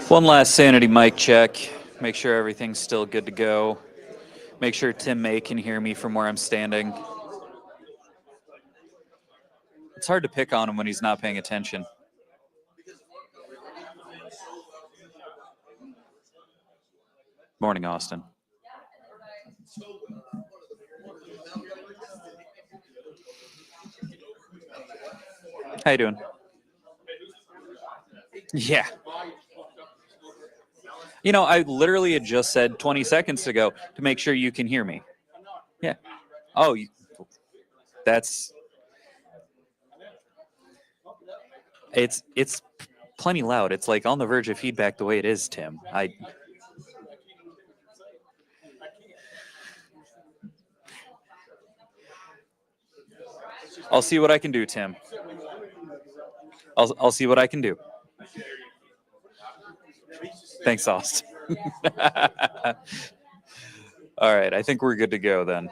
One last sanity mic check. Make sure everything's still good to go. Make sure Tim May can hear me from where I'm standing. It's hard to pick on him when he's not paying attention. Morning, Austin. How you doing? Yeah. You know, I literally had just said 20 seconds ago to make sure you can hear me. Yeah. Oh, that's... It's plenty loud. It's like on the verge of feedback the way it is, Tim. I'll see what I can do, Tim. I'll see what I can do. Thanks, Austin. All right, I think we're good to go then.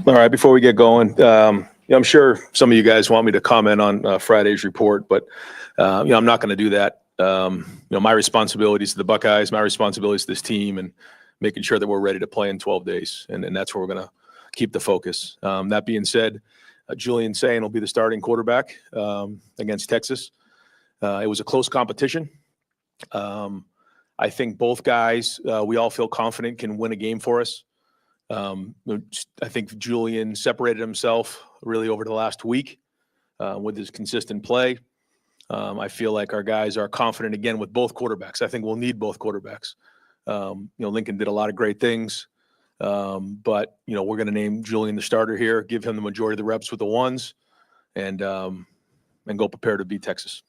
All right, before we get going, I'm sure some of you guys want me to comment on Friday's report, but I'm not going to do that. My responsibilities to the Buckeyes, my responsibilities to this team, and making sure that we're ready to play in 12 days, and that's where we're going to keep the focus. That being said, Julian Sayin will be the starting quarterback against Texas. It was a close competition. I think both guys, we all feel confident, can win a game for us. I think Julian separated himself really over the last week with his consistent play. I feel like our guys are confident again with both quarterbacks. I think we'll need both quarterbacks. Lincoln did a lot of great things, but we're going to name Julian the starter here, give him the majority of the reps with the ones, and go prepare to beat Texas.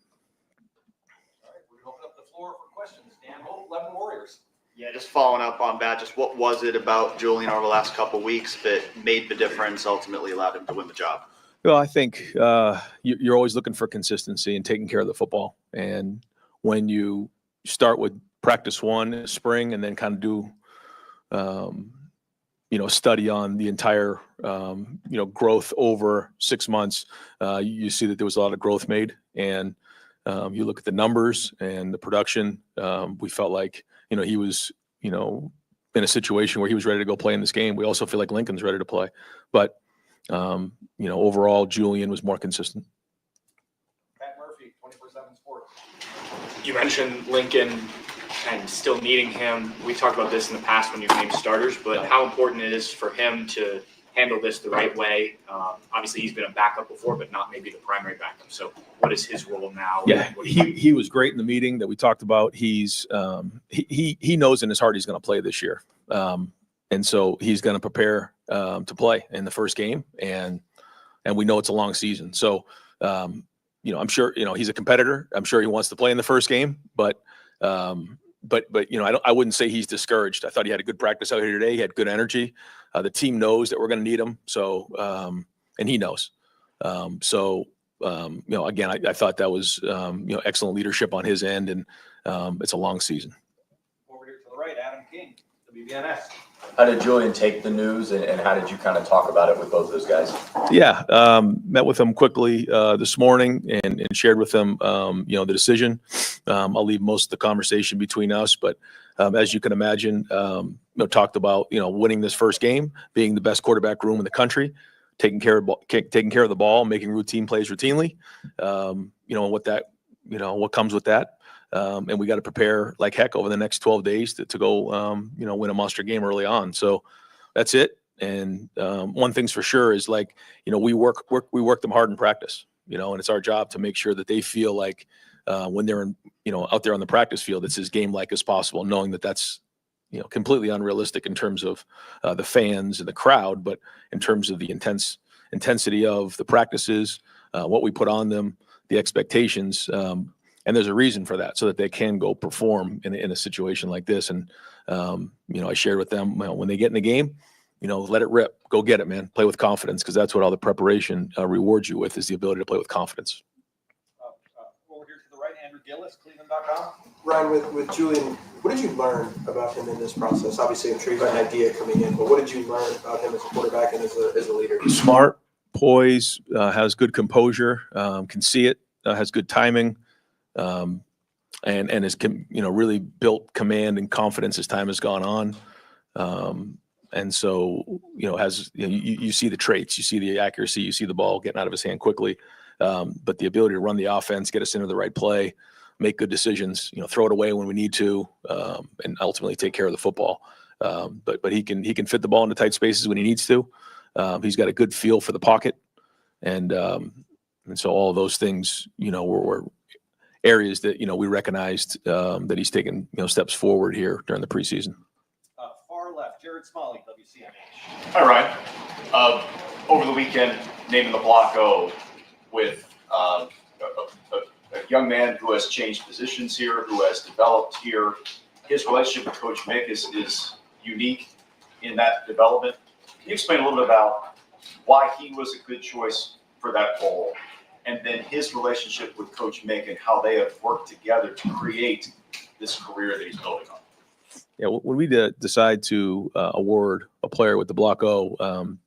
All right, we're going to open up the floor for questions. Dan Holt, 11 Warriors. Yeah, just following up on that, just what was it about Julian over the last couple of weeks that made the difference, ultimately allowed him to win the job? Well, I think you're always looking for consistency and taking care of the football. And when you start with practice one in the spring and then kind of do, study on the entire, growth over 6 months, you see that there was a lot of growth made. And you look at the numbers and the production, we felt like, he was, in a situation where he was ready to go play in this game. We also feel like Lincoln's ready to play. But, overall, Julian was more consistent. Pat Murphy, 24/7 Sports. You mentioned Lincoln and still needing him. We talked about this in the past when you've named starters, but how important it is for him to handle this the right way. Obviously, he's been a backup before, but not maybe the primary backup. So what is his role now? Yeah, he was great in the meeting that we talked about. He's he knows in his heart he's going to play this year. And so he's going to prepare to play in the first game. And we know it's a long season. So, I'm sure, he's a competitor. I'm sure he wants to play in the first game, but I wouldn't say he's discouraged. I thought he had a good practice out here today. He had good energy. The team knows that we're going to need him. So, and he knows. Again, I thought that was, excellent leadership on his end, and it's a long season. Over here to the right, Adam King, WBNS. How did Julian take the news, and how did you kind of talk about it with both of those guys? Yeah, met with him quickly this morning and shared with him, the decision. I'll leave most of the conversation between us, but as you can imagine, talked about winning this first game, being the best quarterback room in the country, taking care of the ball, making routine plays routinely. What comes with that. And we got to prepare like heck over the next 12 days to go, win a monster game early on. So that's it. And one thing's for sure is we work them hard in practice, and it's our job to make sure that they feel like when they're out there on the practice field, it's as game-like as possible, knowing that that's, completely unrealistic in terms of the fans and the crowd, but in terms of the intensity of the practices, what we put on them, the expectations, and there's a reason for that, so that they can go perform in a situation like this. And, I shared with them, when they get in the game, let it rip, go get it, man, play with confidence, because that's what all the preparation rewards you with, is the ability to play with confidence. Over here to the right, Andrew Gillis, Ryan, with Julian, what did you learn about him in this process? Obviously, I'm sure you got an idea coming in, but what did you learn about him as a quarterback and as a leader? Smart, poise, has good composure, can see it, has good timing, and has really built command and confidence as time has gone on. And so you see the traits, you see the accuracy, you see the ball getting out of his hand quickly, but the ability to run the offense, get us into the right play, make good decisions, throw it away when we need to, and ultimately take care of the football. But he can fit the ball into tight spaces when he needs to. He's got a good feel for the pocket, and so all of those things, were areas that we recognized that he's taken steps forward here during the preseason. Far left, Jared Smalley, WCMH. Hi, Ryan. Over the weekend, naming the block O with a young man who has changed positions here, who has developed here. His relationship with Coach Mick is unique in that development. Can you explain a little bit about why he was a good choice for that role, and then his relationship with Coach Mick and how they have worked together to create this career that he's building on? Yeah, when we decide to award a player with the block O,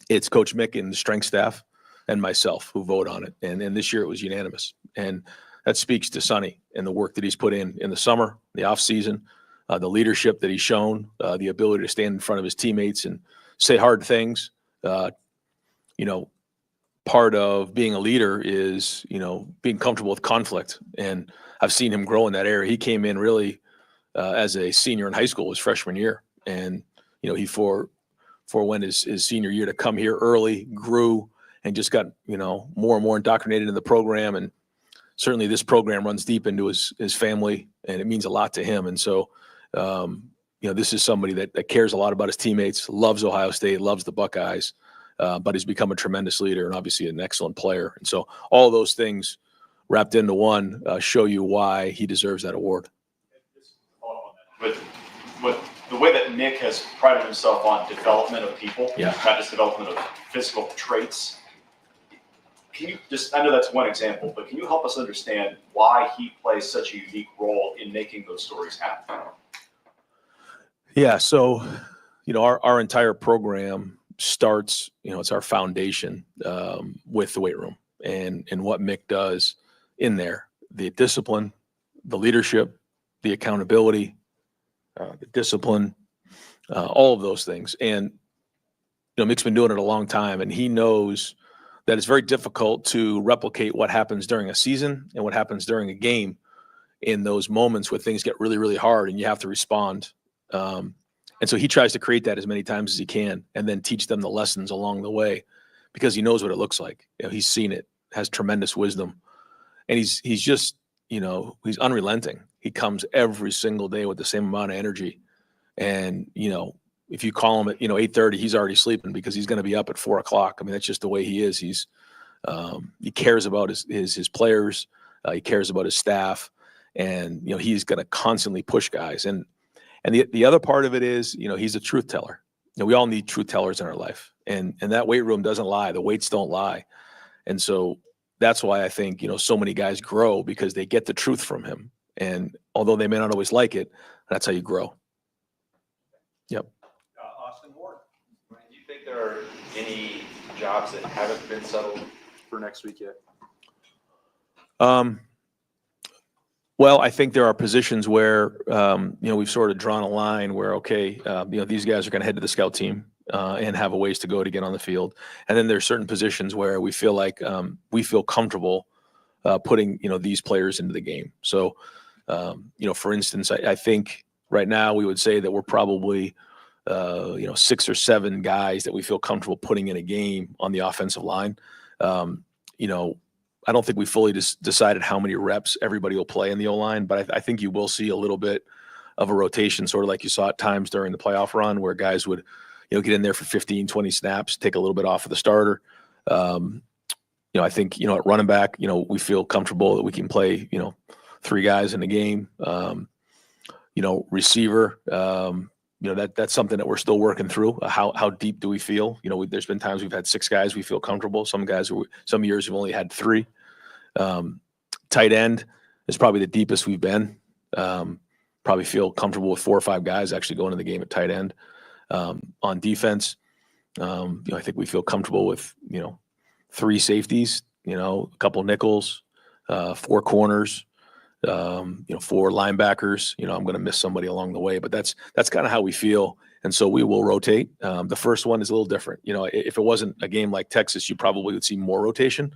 it's Coach Mick and the strength staff and myself who vote on it. And this year it was unanimous. And that speaks to Sonny and the work that he's put in the summer, the off season, the leadership that he's shown, the ability to stand in front of his teammates and say hard things. Part of being a leader is, being comfortable with conflict. And I've seen him grow in that area. He came in really as a senior in high school, his freshman year. And, he forewent his senior year to come here early, grew, and just got, more and more indoctrinated in the program. And certainly this program runs deep into his family, and it means a lot to him. And so, this is somebody that cares a lot about his teammates, loves Ohio State, loves the Buckeyes, but has become a tremendous leader and obviously an excellent player. And so all those things wrapped into one show you why he deserves that award. With the way that Mick has prided himself on development of people, not just development of physical traits, can you I know that's one example, but can you help us understand why he plays such a unique role in making those stories happen? Yeah, so, our entire program starts, it's our foundation with the weight room and what Mick does in there, the discipline, the leadership, the accountability, the discipline, all of those things. And, Mick's been doing it a long time, and he knows that it's very difficult to replicate what happens during a season and what happens during a game in those moments where things get really, really hard and you have to respond. And so he tries to create that as many times as he can and then teach them the lessons along the way because he knows what it looks like. He's seen it, has tremendous wisdom. And he's just, he's unrelenting. He comes every single day with the same amount of energy. And, if you call him at, 8:30, he's already sleeping because he's going to be up at 4:00. I mean, that's just the way he is. He cares about his players. He cares about his staff, and, he's going to constantly push guys. And the other part of it is, he's a truth teller. We all need truth tellers in our life, and that weight room doesn't lie. The weights don't lie. And so that's why I think, so many guys grow because they get the truth from him. And although they may not always like it, that's how you grow. Yep. Austin Ward. Do you think there are any jobs that haven't been settled for next week yet? Well, I think there are positions where, we've sort of drawn a line where, okay, these guys are going to head to the scout team and have a ways to go to get on the field. And then there's certain positions where we feel like we feel comfortable putting, these players into the game. So, for instance, I think right now we would say that we're probably, 6 or 7 guys that we feel comfortable putting in a game on the offensive line. I don't think we fully decided how many reps everybody will play in the O-line, but I think you will see a little bit of a rotation, sort of like you saw at times during the playoff run where guys would, get in there for 15, 20 snaps, take a little bit off of the starter. I think, at running back, we feel comfortable that we can play, 3 guys in the game. Receiver, that's something that we're still working through. How deep do we feel? There's been times we've had 6 guys we feel comfortable. Some years we've only had 3. Tight end, is probably the deepest we've been. Probably feel comfortable with 4 or 5 guys actually going to the game at tight end. On defense, I think we feel comfortable with 3 safeties, a couple nickels, 4 corners, 4 linebackers. I'm going to miss somebody along the way, but that's kind of how we feel. And so we will rotate. The first one is a little different. If it wasn't a game like Texas, you probably would see more rotation.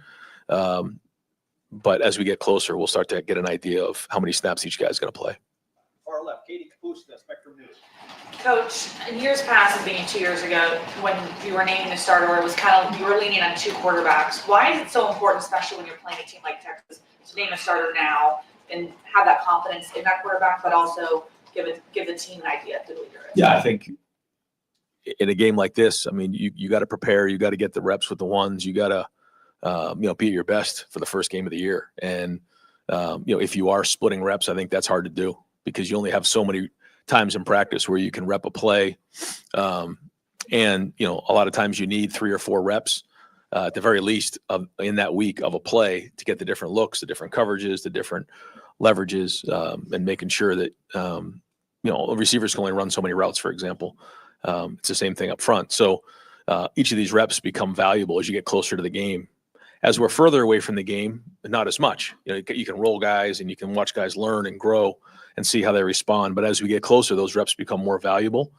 But as we get closer, we'll start to get an idea of how many snaps each guy's going to play. Far left, Katie Capusta, Spectrum News. Coach, in years past, being 2 years ago, when you were naming the starter, it was you were leaning on 2 quarterbacks. Why is it so important, especially when you're playing a team like Texas, to name a starter now and have that confidence in that quarterback, but also give the team an idea of the leader is? Yeah, I think in a game like this, I mean, you got to prepare. You got to get the reps with the ones. You got to, be at your best for the first game of the year. And, if you are splitting reps, I think that's hard to do because you only have so many times in practice where you can rep a play. And, a lot of times you need 3 or 4 reps at the very least in that week of a play to get the different looks, the different coverages, the different leverages, and making sure that, receivers can only run so many routes, for example. It's the same thing up front. So each of these reps become valuable as you get closer to the game. As we're further away from the game, not as much. You can roll guys and you can watch guys learn and grow and see how they respond. But as we get closer, those reps become more valuable.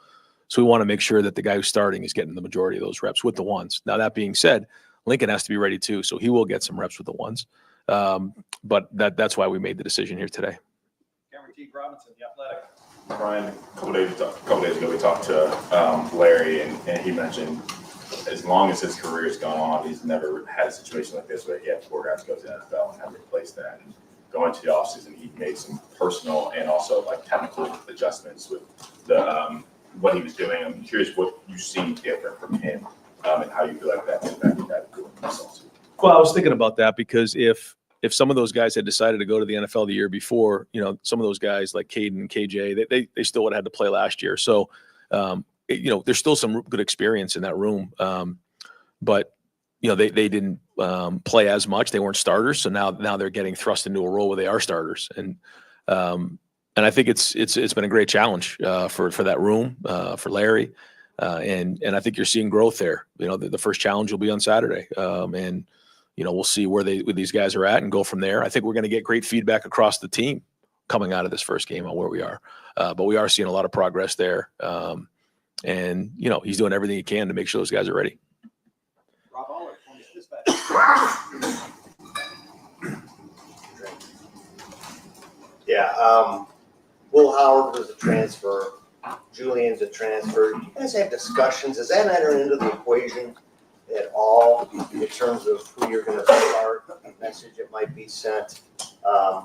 So we want to make sure that the guy who's starting is getting the majority of those reps with the ones. Now, that being said, Lincoln has to be ready too, so he will get some reps with the ones. But that's why we made the decision here today. Cameron T. Robinson, The Athletic. Brian, a couple days ago, we talked to Larry, and he mentioned as long as his career has gone on, he's never had a situation like this where he had 4 guys go to the NFL and have to replace that. And going to the offseason, he made some personal and also technical adjustments with the what he was doing. I'm curious what you've seen different from him and how you feel like that's impacted that results. Well, I was thinking about that because if some of those guys had decided to go to the NFL the year before, some of those guys like Caden and KJ, they still would have had to play last year. So, there's still some good experience in that room. But, they didn't play as much. They weren't starters. So now they're getting thrust into a role where they are starters. And I think it's been a great challenge for that room, for Larry. And I think you're seeing growth there. The first challenge will be on Saturday. And we'll see where these guys are at and go from there. I think we're going to get great feedback across the team coming out of this first game on where we are. But we are seeing a lot of progress there. And he's doing everything he can to make sure those guys are ready. Rob Aller, Columbus Dispatch. Yeah, Will Howard was a transfer. Julian's a transfer. Do you guys have discussions? Does that enter into the equation at all in terms of who you're going to start, a message that might be sent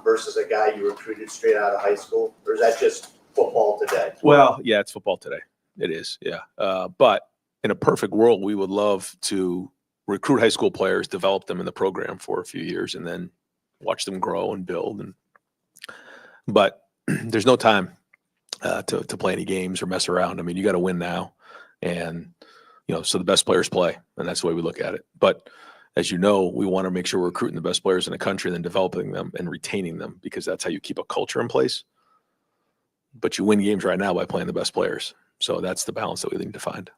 versus a guy you recruited straight out of high school? Or is that just football today? Well, yeah, it's football today. It is, yeah. But in a perfect world, we would love to recruit high school players, develop them in the program for a few years, and then watch them grow and build. But there's no time to play any games or mess around. I mean, you got to win now. And, so the best players play, and that's the way we look at it. But as you know, we want to make sure we're recruiting the best players in the country and then developing them and retaining them because that's how you keep a culture in place. But you win games right now by playing the best players. So that's the balance that we need to find.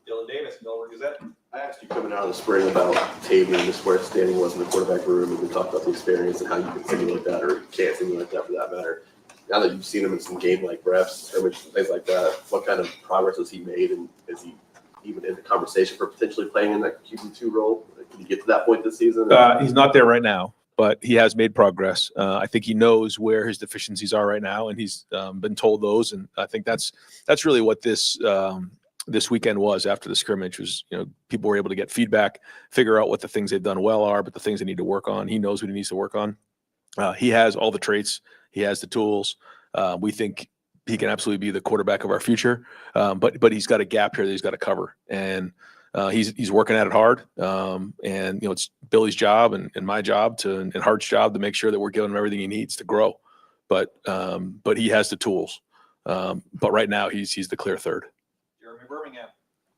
Dylan Davis, Miller Gazette. I asked you coming out of the spring about Taven and just where his standing was in the quarterback room, and we talked about the experience and how you can simulate that or can't simulate that for that matter. Now that you've seen him in some game-like reps, things like that, what kind of progress has he made, and is he even in the conversation for potentially playing in that QB2 role? Can he get to that point this season? He's not there right now, but he has made progress. I think he knows where his deficiencies are right now, and he's been told those. And I think that's really what this weekend was after the scrimmage was, people were able to get feedback, figure out what the things they've done well are, but the things they need to work on. He knows what he needs to work on. He has all the traits. He has the tools. We think he can absolutely be the quarterback of our future. But he's got a gap here that he's got to cover. And he's working at it hard. And, it's Billy's job and my job and Hart's job to make sure that we're giving him everything he needs to grow. But he has the tools. But right now he's the clear third. Jeremy Birmingham.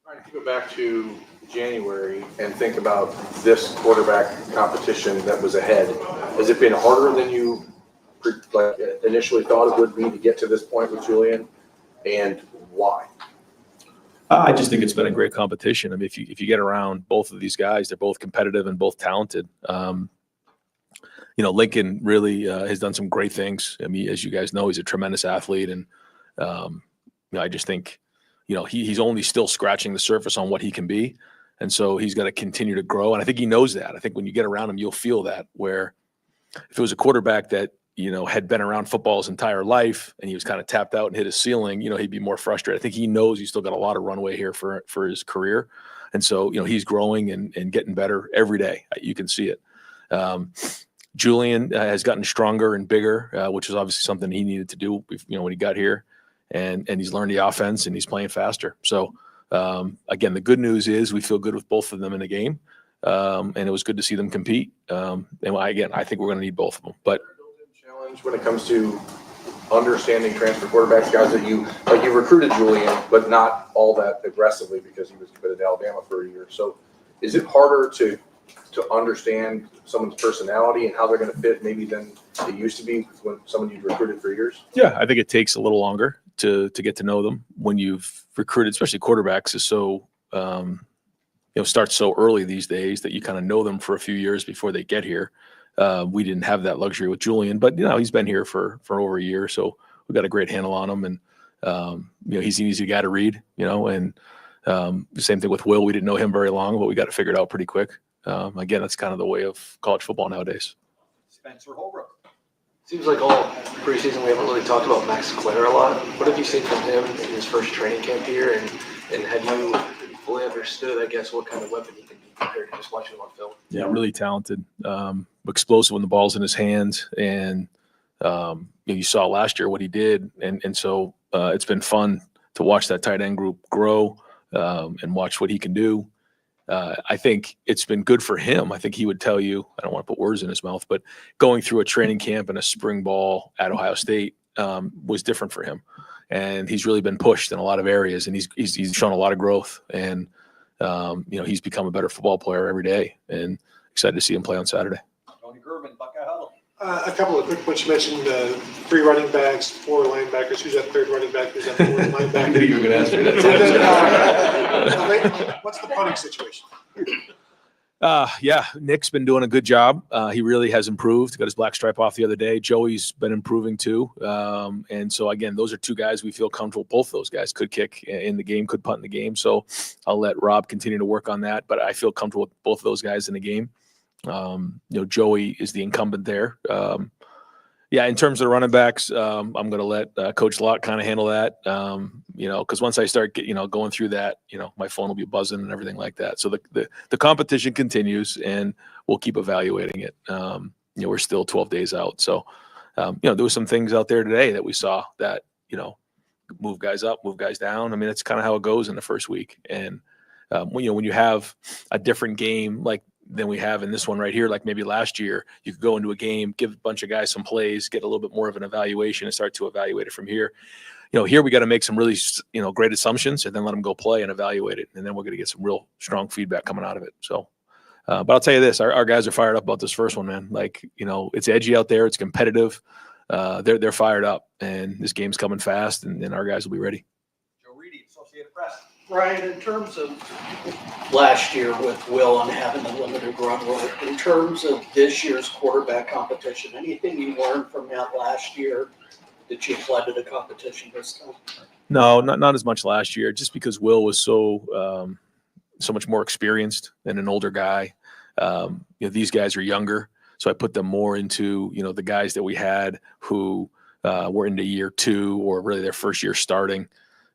All right, if you go back to January and think about this quarterback competition that was ahead, has it been harder than you initially thought it would be to get to this point with Julian, and why? I just think it's been a great competition. I mean, if you get around both of these guys, they're both competitive and both talented. Lincoln really has done some great things. I mean, as you guys know, he's a tremendous athlete, and I just think, he's only still scratching the surface on what he can be, and so he's got to continue to grow. And I think he knows that. I think when you get around him, you'll feel that. Where if it was a quarterback that had been around football his entire life and he was kind of tapped out and hit his ceiling, he'd be more frustrated. I think he knows he's still got a lot of runway here for his career. And so, he's growing and getting better every day. You can see it. Julian has gotten stronger and bigger, which is obviously something he needed to do, when he got here, and he's learned the offense and he's playing faster. So again, the good news is we feel good with both of them in the game. And it was good to see them compete. And I think we're going to need both of them, but Challenge when it comes to understanding transfer quarterbacks, guys that you recruited Julian, but not all that aggressively because he was committed to Alabama for a year. So is it harder to understand someone's personality and how they're going to fit maybe than it used to be when someone you'd recruited for years? Yeah, I think it takes a little longer to get to know them when you've recruited, especially quarterbacks is so, starts so early these days that you kind of know them for a few years before they get here. We didn't have that luxury with Julian, but he's been here for over a year, so we got a great handle on him, and he's an easy guy to read, and the same thing with Will. We didn't know him very long, but we got it figured out pretty quick. Again, that's kind of the way of college football nowadays. Spencer Holbrook. Seems like all preseason we haven't really talked about Max Clare a lot. What have you seen from him in his first training camp here, and have you fully understood, I guess, what kind of weapon he can be compared to just watching him on film? Yeah, really talented, explosive when the ball's in his hands, and you saw last year what he did, and so it's been fun to watch that tight end group grow and watch what he can do. I think it's been good for him. I think he would tell you, I don't want to put words in his mouth, but going through a training camp and a spring ball at Ohio State was different for him. And he's really been pushed in a lot of areas, and he's shown a lot of growth. And, he's become a better football player every day, and excited to see him play on Saturday. Tony Gerben, Buckeye Huddle. A couple of quick points. You mentioned 3 running backs, 4 linebackers. Who's that third running back? Who's that fourth linebacker? I knew you were going to ask me that. And then, what's the punting situation? Yeah, Nick's been doing a good job. He really has improved. Got his black stripe off the other day. Joey's been improving too. And so, again, those are 2 guys we feel comfortable. Both those guys could kick in the game, could punt in the game. So I'll let Rob continue to work on that. But I feel comfortable with both of those guys in the game. Joey is the incumbent there. In terms of the running backs, I'm going to let Coach Lott kind of handle that. Because once I start going through that, my phone will be buzzing and everything like that. So the competition continues, and we'll keep evaluating it. We're still 12 days out. So, there were some things out there today that we saw that, move guys up, move guys down. I mean, that's kind of how it goes in the first week. And, when you have a different game, like than we have in this one right here, like maybe last year, you could go into a game, give a bunch of guys some plays, get a little bit more of an evaluation, and start to evaluate it from here. Here we got to make some really, great assumptions, and then let them go play and evaluate it. And then we're going to get some real strong feedback coming out of it. So, but I'll tell you this, our guys are fired up about this first one, man. Like, it's edgy out there. It's competitive. They're fired up, and this game's coming fast, and our guys will be ready. Joe Reedy, Associated Press. Ryan, in terms of last year with Will and having a limited runway, in terms of this year's quarterback competition, anything you learned from that last year that you applied to the competition this time? No, not as much last year, just because Will was so much more experienced than an older guy. These guys are younger, so I put them more into, the guys that we had who were into year 2 or really their first year starting.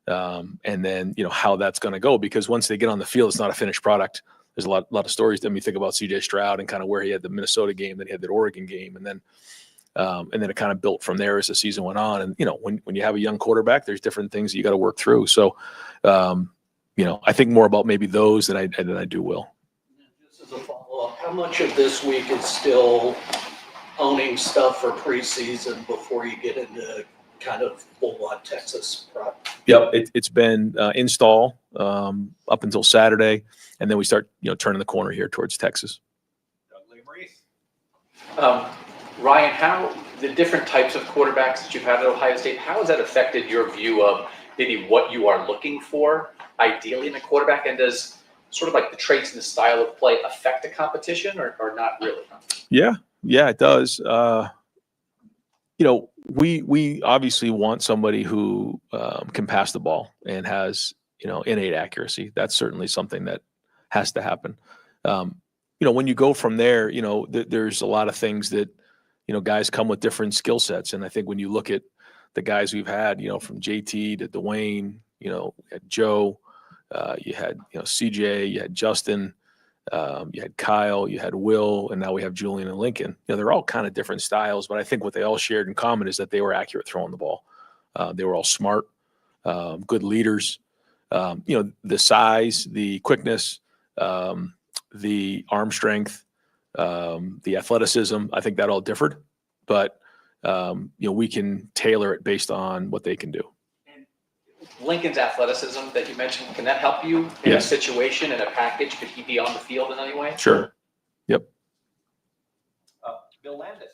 And then, how that's going to go, because once they get on the field, it's not a finished product. There's a lot of stories. Then we think about CJ Stroud and kind of where he had the Minnesota game, then he had the Oregon game, and then it kind of built from there as the season went on. And, when you have a young quarterback, there's different things that you got to work through. So, I think more about maybe those than I do Will. Just as a follow-up, how much of this week is still owning stuff for preseason before you get into kind of full-on Texas prep? Yep, it's been install up until Saturday, and then we start turning the corner here towards Texas. Doug Lee Maurice. Ryan, how the different types of quarterbacks that you've had at Ohio State, how has that affected your view of maybe what you are looking for ideally in a quarterback? And does sort of like the traits and the style of play affect the competition or not really? Yeah, it does. We obviously want somebody who can pass the ball and has, innate accuracy. That's certainly something that has to happen. When you go from there, there's a lot of things that, guys come with different skill sets. And I think when you look at the guys we've had, from JT to Dwayne, you had Joe, you had, CJ, you had Justin, you had Kyle, you had Will, and now we have Julian and Lincoln. They're all kind of different styles, but I think what they all shared in common is that they were accurate throwing the ball. They were all smart, good leaders. The size, the quickness, the arm strength, the athleticism, I think that all differed, but we can tailor it based on what they can do. Lincoln's athleticism that you mentioned, can that help you in a situation, in a package? Could he be on the field in any way? Sure. Yep. Bill Landis.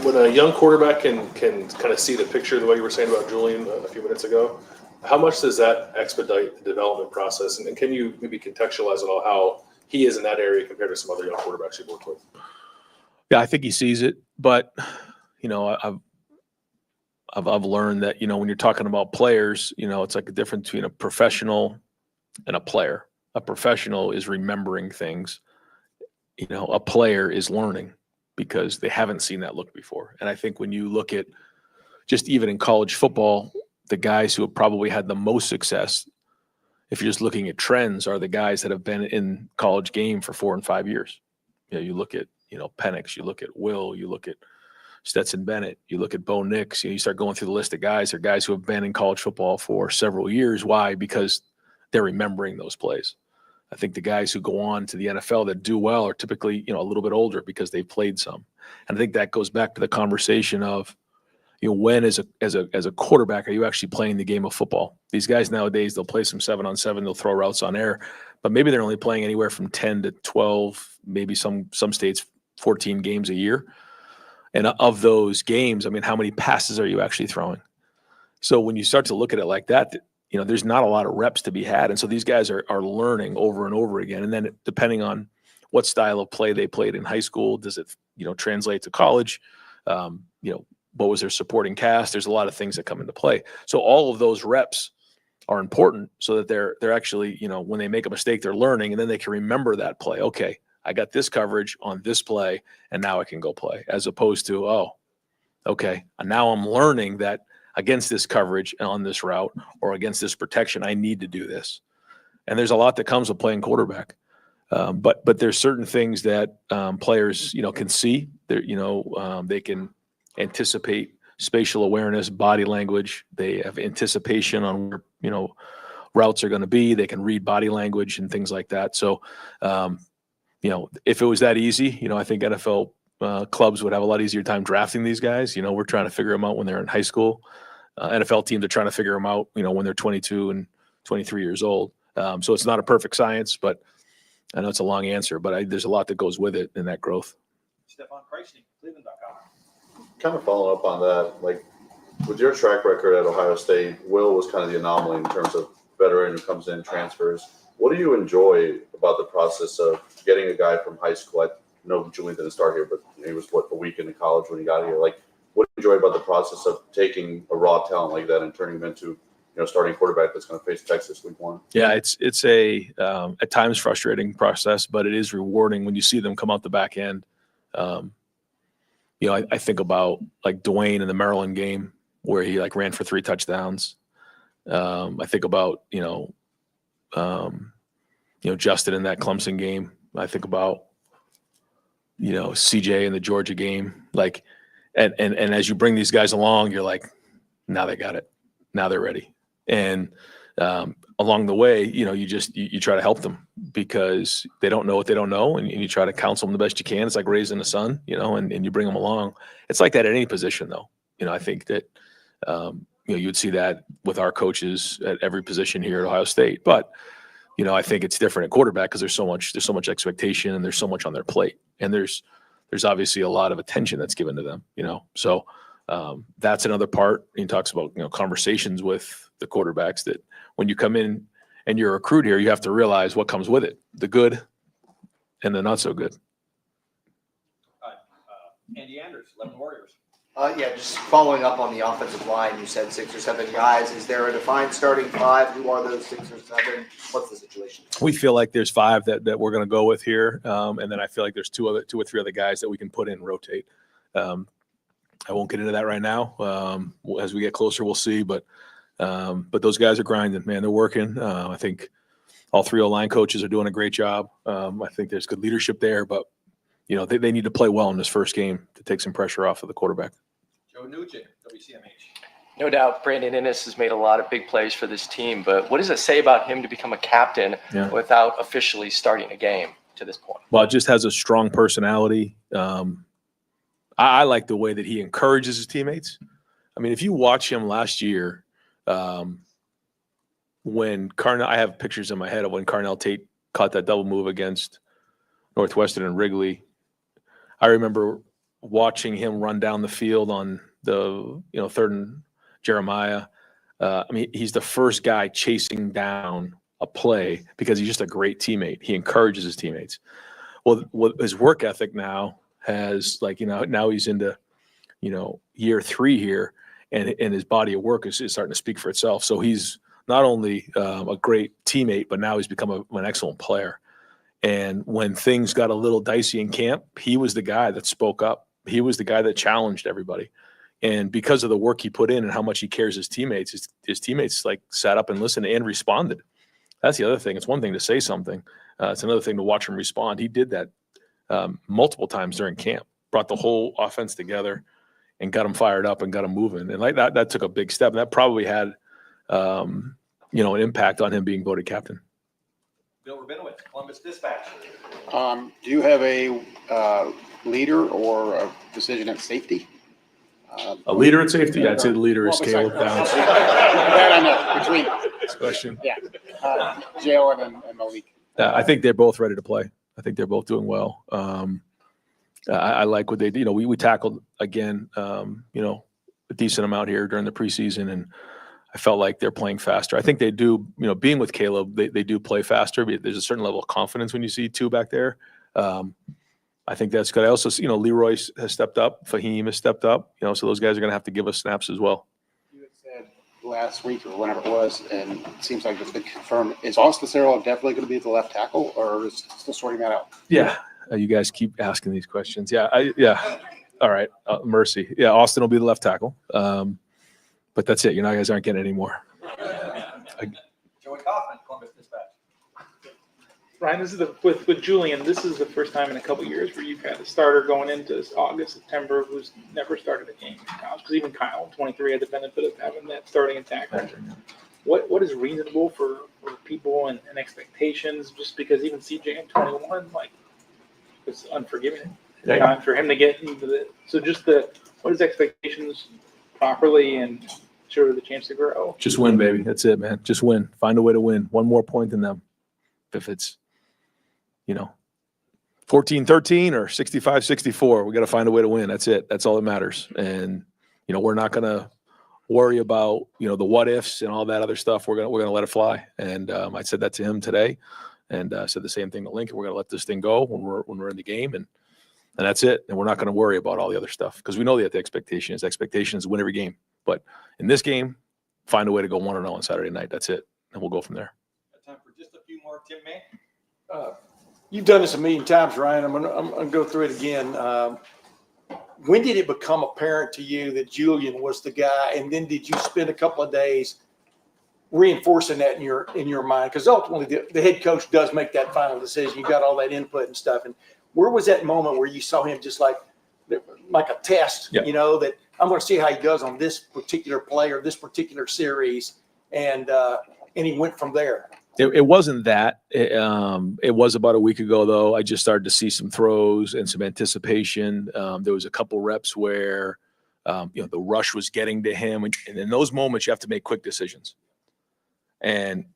When a young quarterback can kind of see the picture the way you were saying about Julian a few minutes ago, how much does that expedite the development process? And can you maybe contextualize at all how he is in that area compared to some other young quarterbacks you've worked with? Yeah, I think he sees it, but I've learned that, when you're talking about players, it's like a difference between a professional and a player. A professional is remembering things. A player is learning because they haven't seen that look before. And I think when you look at just even in college football, the guys who have probably had the most success, if you're just looking at trends, are the guys that have been in college game for 4 and 5 years. You look at, Penix, you look at Will, you look at Stetson Bennett, you look at Bo Nix, you start going through the list of guys. They're guys who have been in college football for several years. Why? Because they're remembering those plays. I think the guys who go on to the NFL that do well are typically, a little bit older because they've played some. And I think that goes back to the conversation of, when as a quarterback are you actually playing the game of football? These guys nowadays, they'll play some 7-on-7, they'll throw routes on air, but maybe they're only playing anywhere from 10 to 12, maybe some states 14 games a year. And of those games, how many passes are you actually throwing? So when you start to look at it like that, there's not a lot of reps to be had. And so these guys are learning over and over again. And then depending on what style of play they played in high school, does it, translate to college? What was their supporting cast? There's a lot of things that come into play. So all of those reps are important so that they're actually, when they make a mistake, they're learning, and then they can remember that play. Okay, I got this coverage on this play, and now I can go play, as opposed to, okay, now I'm learning that against this coverage on this route or against this protection, I need to do this. And there's a lot that comes with playing quarterback. But there's certain things that players, can see. They can anticipate spatial awareness, body language. They have anticipation on where, routes are going to be. They can read body language and things like that. So, if it was that easy, I think NFL clubs would have a lot easier time drafting these guys. We're trying to figure them out when they're in high school. NFL teams are trying to figure them out, when they're 22 and 23 years old. So it's not a perfect science, but I know it's a long answer, but there's a lot that goes with it in that growth. Stefan Kreisnig, Cleveland.com. Kind of following up on that, like with your track record at Ohio State, Will was kind of the anomaly in terms of veteran who comes in, transfers. What do you enjoy about the process of getting a guy from high school? I know Julian didn't start here, but he was a week into college when he got here. Like, what do you enjoy about the process of taking a raw talent like that and turning him into, starting quarterback that's going to face Texas week 1? Yeah, it's a at times frustrating process, but it is rewarding when you see them come out the back end. I think about like Dwayne in the Maryland game where he ran for 3 touchdowns. I think about Justin in that Clemson game. I think about CJ in the Georgia game. And as you bring these guys along, you're like, now they got it. Now they're ready. And along the way, you try to help them because they don't know what they don't know, and you try to counsel them the best you can. It's like raising a son, and you bring them along. It's like that at any position, though. I think that you would see that with our coaches at every position here at Ohio State. But I think it's different at quarterback because there's so much expectation and there's so much on their plate, and there's there's obviously a lot of attention that's given to them, So that's another part. He talks about, conversations with the quarterbacks that when you come in and you're a recruit here, you have to realize what comes with it, the good and the not so good. Andy Anders, 11 Warriors. Yeah, just following up on the offensive line, you said 6 or 7 guys. Is there a defined starting 5? Who are those 6 or 7? What's the situation? We feel like there's 5 that we're going to go with here, and then I feel like there's 2 or 3 other guys that we can put in and rotate. I won't get into that right now. As we get closer, we'll see. But those guys are grinding, man. They're working. I think all 3 O-line coaches are doing a great job. I think there's good leadership there, but they need to play well in this first game to take some pressure off of the quarterback. Joe Nugent, WCMH. No doubt, Brandon Innes has made a lot of big plays for this team, but what does it say about him to become a captain without officially starting a game to this point? Well, it just has a strong personality. I like the way that he encourages his teammates. I mean, if you watch him last year, when I have pictures in my head of when Carnell Tate caught that double move against Northwestern and Wrigley. I remember watching him run down the field on the 3rd and Jeremiah. I mean, he's the first guy chasing down a play because he's just a great teammate. He encourages his teammates. Well, his work ethic now has now he's into year 3 here, and his body of work is starting to speak for itself. So he's not only a great teammate, but now he's become an excellent player. And when things got a little dicey in camp, he was the guy that spoke up. He was the guy that challenged everybody. And because of the work he put in and how much he cares his teammates sat up and listened and responded. That's the other thing. It's one thing to say something. It's another thing to watch him respond. He did that multiple times during camp, brought the whole offense together and got them fired up and got them moving. And like that took a big step. And that probably had, an impact on him being voted captain. Bill Rabinowitz, Columbus Dispatch. Do you have a leader or a decision at safety? A leader at safety? Yeah, I'd say the leader is Caleb Downs. That I know, between Next question. Yeah, Jalen and Malik. I think they're both ready to play. I think they're both doing well. I like what they do. We tackled again, a decent amount here during the preseason, and I felt like they're playing faster. I think they do, being with Caleb, they do play faster. But there's a certain level of confidence when you see 2 back there. I think that's good. I also, Leroy has stepped up. Fahim has stepped up. So those guys are going to have to give us snaps as well. You had said last week or whenever it was, and it seems like it's been confirmed. Is Austin Cicero definitely going to be the left tackle, or is still sorting that out? Yeah. You guys keep asking these questions. Yeah. All right. Mercy. Yeah. Austin will be the left tackle. But that's it. You guys aren't getting any more. Joey Kaufman, Columbus Dispatch. Ryan, this is with Julian. This is the first time in a couple years where you've had a starter going into August, September, who's never started a game in college. Because even Kyle, 23, had the benefit of having that starting attack. What is reasonable for people and expectations? Just because even CJ at 21, it's unforgiving. Time for him to get into the. So what is expectations properly and sure the chance to grow? Just win, baby. That's it, man. Just win. Find a way to win. One more point than them. If it's, 14-13 or 65-64, we got to find a way to win. That's it. That's all that matters. And, we're not going to worry about, the what ifs and all that other stuff. We're going to let it fly. And I said that to him today, and said the same thing to Lincoln. We're going to let this thing go when we're in the game, and that's it. And we're not going to worry about all the other stuff because we know that the expectation is to win every game. But in this game, find a way to go 1-0 on Saturday night. That's it. And we'll go from there. Time for just a few more. Tim May. You've done this a million times, Ryan. I'm gonna go through it again. When did it become apparent to you that Julian was the guy? And then did you spend a couple of days reinforcing that in your mind? Because ultimately the head coach does make that final decision. You got all that input and stuff. And where was that moment where you saw him just like a test, that I'm going to see how he does on this particular play or this particular series, and he went from there? It wasn't that. It was about a week ago, though. I just started to see some throws and some anticipation. There was a couple reps where, the rush was getting to him. And in those moments, you have to make quick decisions. And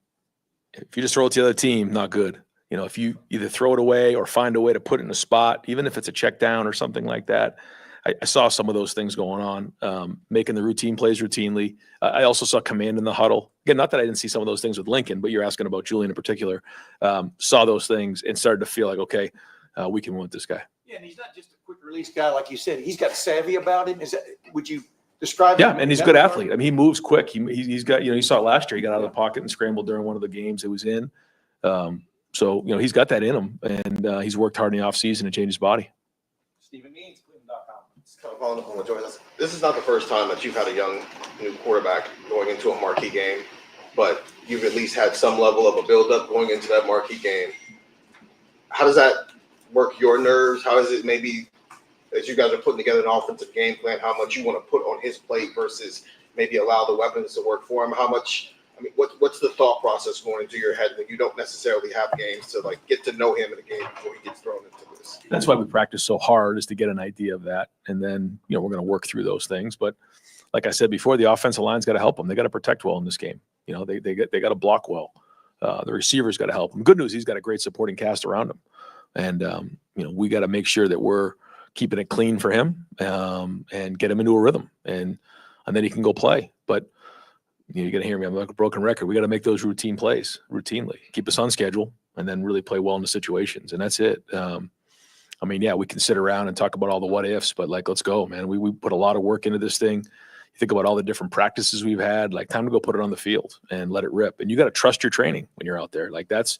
if you just throw it to the other team, not good. if you either throw it away or find a way to put it in a spot, even if it's a check down or something like that. I saw some of those things going on, making the routine plays routinely. I also saw command in the huddle. Again, not that I didn't see some of those things with Lincoln, but you're asking about Julian in particular. Saw those things and started to feel like, okay, we can win with this guy. Yeah, and he's not just a quick release guy, like you said. He's got savvy about him. Would you describe Yeah, him? and he's a good athlete. I mean, he moves quick. He's got, you saw it last year. He got out of the pocket and scrambled during one of the games it was in. So, he's got that in him, and he's worked hard in the offseason to change his body. Stephen Means, Cleveland.com. Following up on what Joy said, this is not the first time that you've had a young new quarterback going into a marquee game, but you've at least had some level of a build-up going into that marquee game. How does that work your nerves? How is it maybe as you guys are putting together an offensive game plan, how much you want to put on his plate versus maybe allow the weapons to work for him? How much, what's the thought process going into your head when you don't necessarily have games to get to know him in a game before he gets thrown into this? That's why we practice so hard, is to get an idea of that. And then, we're going to work through those things. But like I said before, the offensive line's got to help them. They got to protect well in this game. They got to block well. The receivers got to help him. Good news, he's got a great supporting cast around him. And, we got to make sure that we're keeping it clean for him and get him into a rhythm. And then he can go play. But you're going to hear me. I'm like a broken record. We got to make those routine plays routinely, keep us on schedule, and then really play well in the situations. And that's it. We can sit around and talk about all the what ifs, but let's go, man. We put a lot of work into this thing. You think about all the different practices we've had, time to go put it on the field and let it rip. And you got to trust your training when you're out there. That's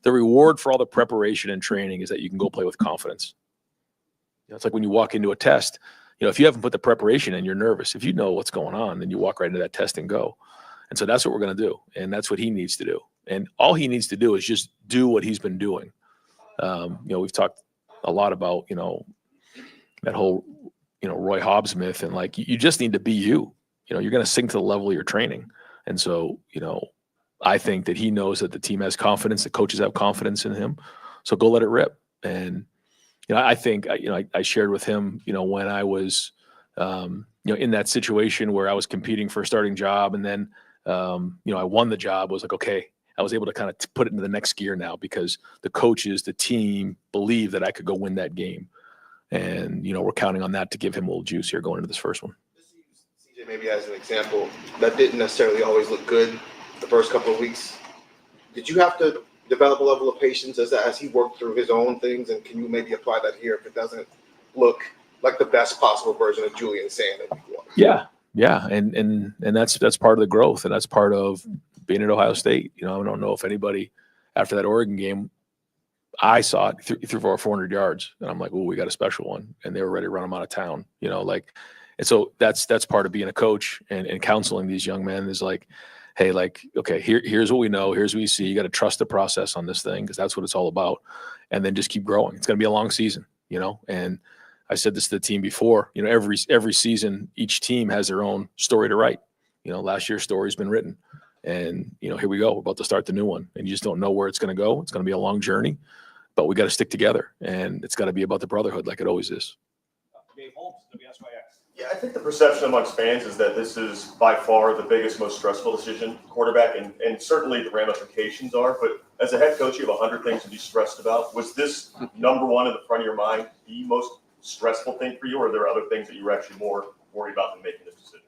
the reward for all the preparation and training, is that you can go play with confidence. It's like when you walk into a test, if you haven't put the preparation in, you're nervous. If you know what's going on, then you walk right into that test and go. And so that's what we're going to do. And that's what he needs to do. And all he needs to do is just do what he's been doing. We've talked a lot about, that whole, Roy Hobbs myth, and you just need to be you. You're going to sink to the level of your training. And so, I think that he knows that the team has confidence, the coaches have confidence in him. So go let it rip. And, I think, I shared with him, when I was, in that situation where I was competing for a starting job, and then, I won the job. I was like, okay, I was able to kind of put it into the next gear now, because the coaches, the team believe that I could go win that game. And, we're counting on that to give him a little juice here going into this first one. CJ, maybe as an example, that didn't necessarily always look good the first couple of weeks. Did you have to develop a level of patience as he worked through his own things? And can you maybe apply that here if it doesn't look like the best possible version of Julian Sand that you want? Yeah. And that's part of the growth, and that's part of being at Ohio State. I don't know if anybody after that Oregon game, I saw it through for 400 yards, and I'm like, oh, we got a special one. And they were ready to run him out of town, and so that's part of being a coach and counseling these young men, is hey, okay, here's what we know. Here's what you see. You got to trust the process on this thing, because that's what it's all about. And then just keep growing. It's going to be a long season, and I said this to the team before, every season, each team has their own story to write. Last year's story's been written, and, here we go. We're about to start the new one, and you just don't know where it's going to go. It's going to be a long journey, but we got to stick together, and it's got to be about the brotherhood like it always is. Yeah, I think the perception amongst fans is that this is by far the biggest, most stressful decision, quarterback, and certainly the ramifications are. But as a head coach, you have 100 things to be stressed about. Was this number one in the front of your mind, the most stressful thing for you, or are there other things that you were actually more worried about than making this decision?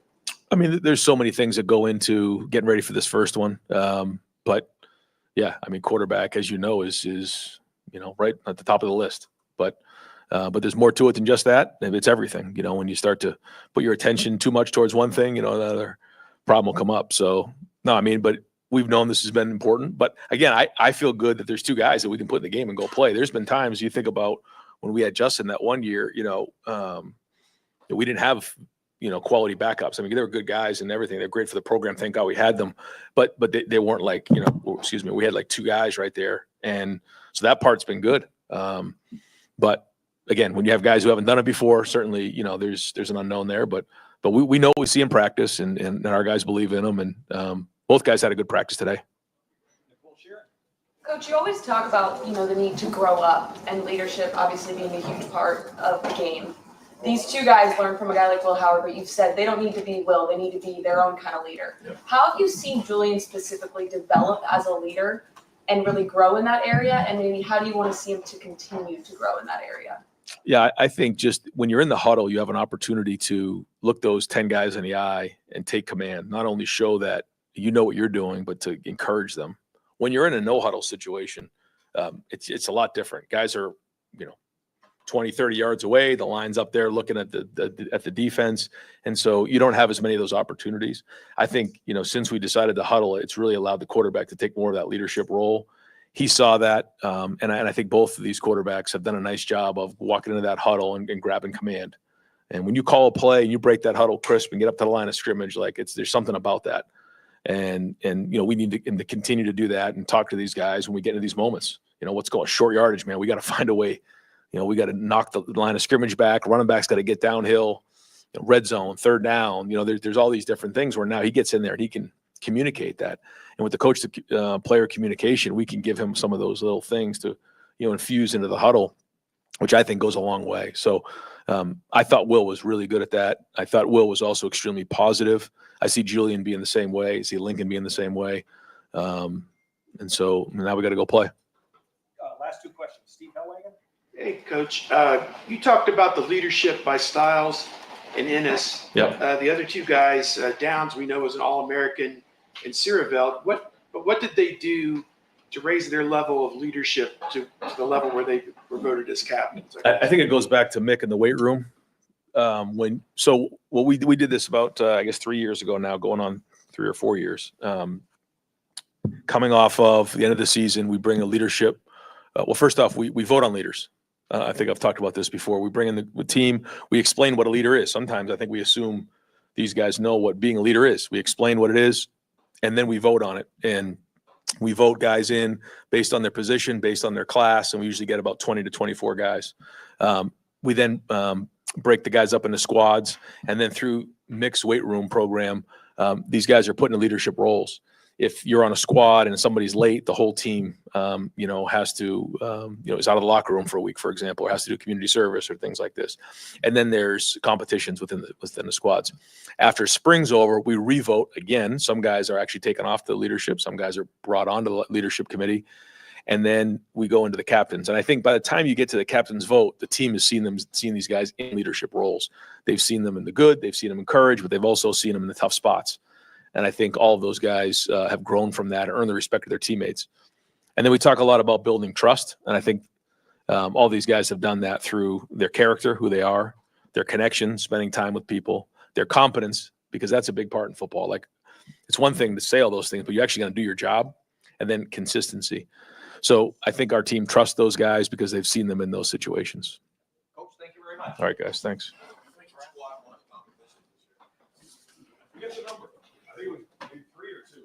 I mean, there's so many things that go into getting ready for this first one. But yeah, quarterback, as you know, is right at the top of the list. But there's more to it than just that. It's everything. When you start to put your attention too much towards one thing, another problem will come up. So no, but we've known this has been important. But again, I feel good that there's two guys that we can put in the game and go play. There's been times you think about when we had Justin that one year, we didn't have quality backups. They were good guys and everything. They're great for the program. Thank God we had them, but they weren't we had two guys right there. And so that part's been good. But again, when you have guys who haven't done it before, certainly, there's an unknown there, but we know what we see in practice, and our guys believe in them. And both guys had a good practice today. Coach, you always talk about, the need to grow up, and leadership obviously being a huge part of the game. These two guys learn from a guy like Will Howard, but you've said they don't need to be Will, they need to be their own kind of leader. Yeah. How have you seen Julian specifically develop as a leader and really grow in that area? And maybe how do you want to see him to continue to grow in that area? Yeah, I think just when you're in the huddle, you have an opportunity to look those 10 guys in the eye and take command, not only show that you know what you're doing, but to encourage them. When you're in a no huddle situation, it's a lot different. Guys are, 20, 30 yards away. The line's up there looking at the defense. And so you don't have as many of those opportunities. I think, since we decided to huddle, it's really allowed the quarterback to take more of that leadership role. He saw that. And I think both of these quarterbacks have done a nice job of walking into that huddle and grabbing command. And when you call a play and you break that huddle crisp and get up to the line of scrimmage, there's something about that. And we need to continue to do that and talk to these guys when we get into these moments. What's going short yardage, man. We got to find a way. We got to knock the line of scrimmage back. Running back's got to get downhill. Red zone, third down. There's all these different things where now he gets in there and he can communicate that. And with the coach to player communication, we can give him some of those little things to infuse into the huddle, which I think goes a long way. So I thought Will was really good at that. I thought Will was also extremely positive. I see Julian being the same way. I see Lincoln being the same way. And so now we got to go play. Last two questions. Steve Hellwagon. Hey, Coach. You talked about the leadership by Styles and Ennis. Yep. The other two guys, Downs, we know was an All-American, and Sierreveld. What did they do to raise their level of leadership to the level where they were voted as captains? I think it goes back to Mick in the weight room. We did this about 3 years ago now, going on 3 or 4 years. Coming off of the end of the season, we bring a leadership. First off, we vote on leaders. I think I've talked about this before. We bring in the team. We explain what a leader is. Sometimes I think we assume these guys know what being a leader is. We explain what it is, and then we vote on it. And we vote guys in based on their position, based on their class, and we usually get about 20 to 24 guys. We then break the guys up into squads, and then through Mick's weight room program, these guys are put in leadership roles. If you're on a squad and somebody's late, the whole team, has to, is out of the locker room for a week, for example, or has to do community service or things like this. And then there's competitions within the squads. After spring's over, we revote again. Some guys are actually taken off the leadership. Some guys are brought onto the leadership committee. And then we go into the captains. And I think by the time you get to the captain's vote, the team has seen these guys in leadership roles. They've seen them in the good, they've seen them encouraged, but they've also seen them in the tough spots. And I think all of those guys have grown from that and earned the respect of their teammates. And then we talk a lot about building trust. And I think all these guys have done that through their character, who they are, their connections, spending time with people, their competence, because that's a big part in football. It's one thing to say all those things, but you're actually going to do your job, and then consistency. So I think our team trusts those guys because they've seen them in those situations. Coach, thank you very much. All right, guys. Thanks. Forget the number. I think it was 3 or 2.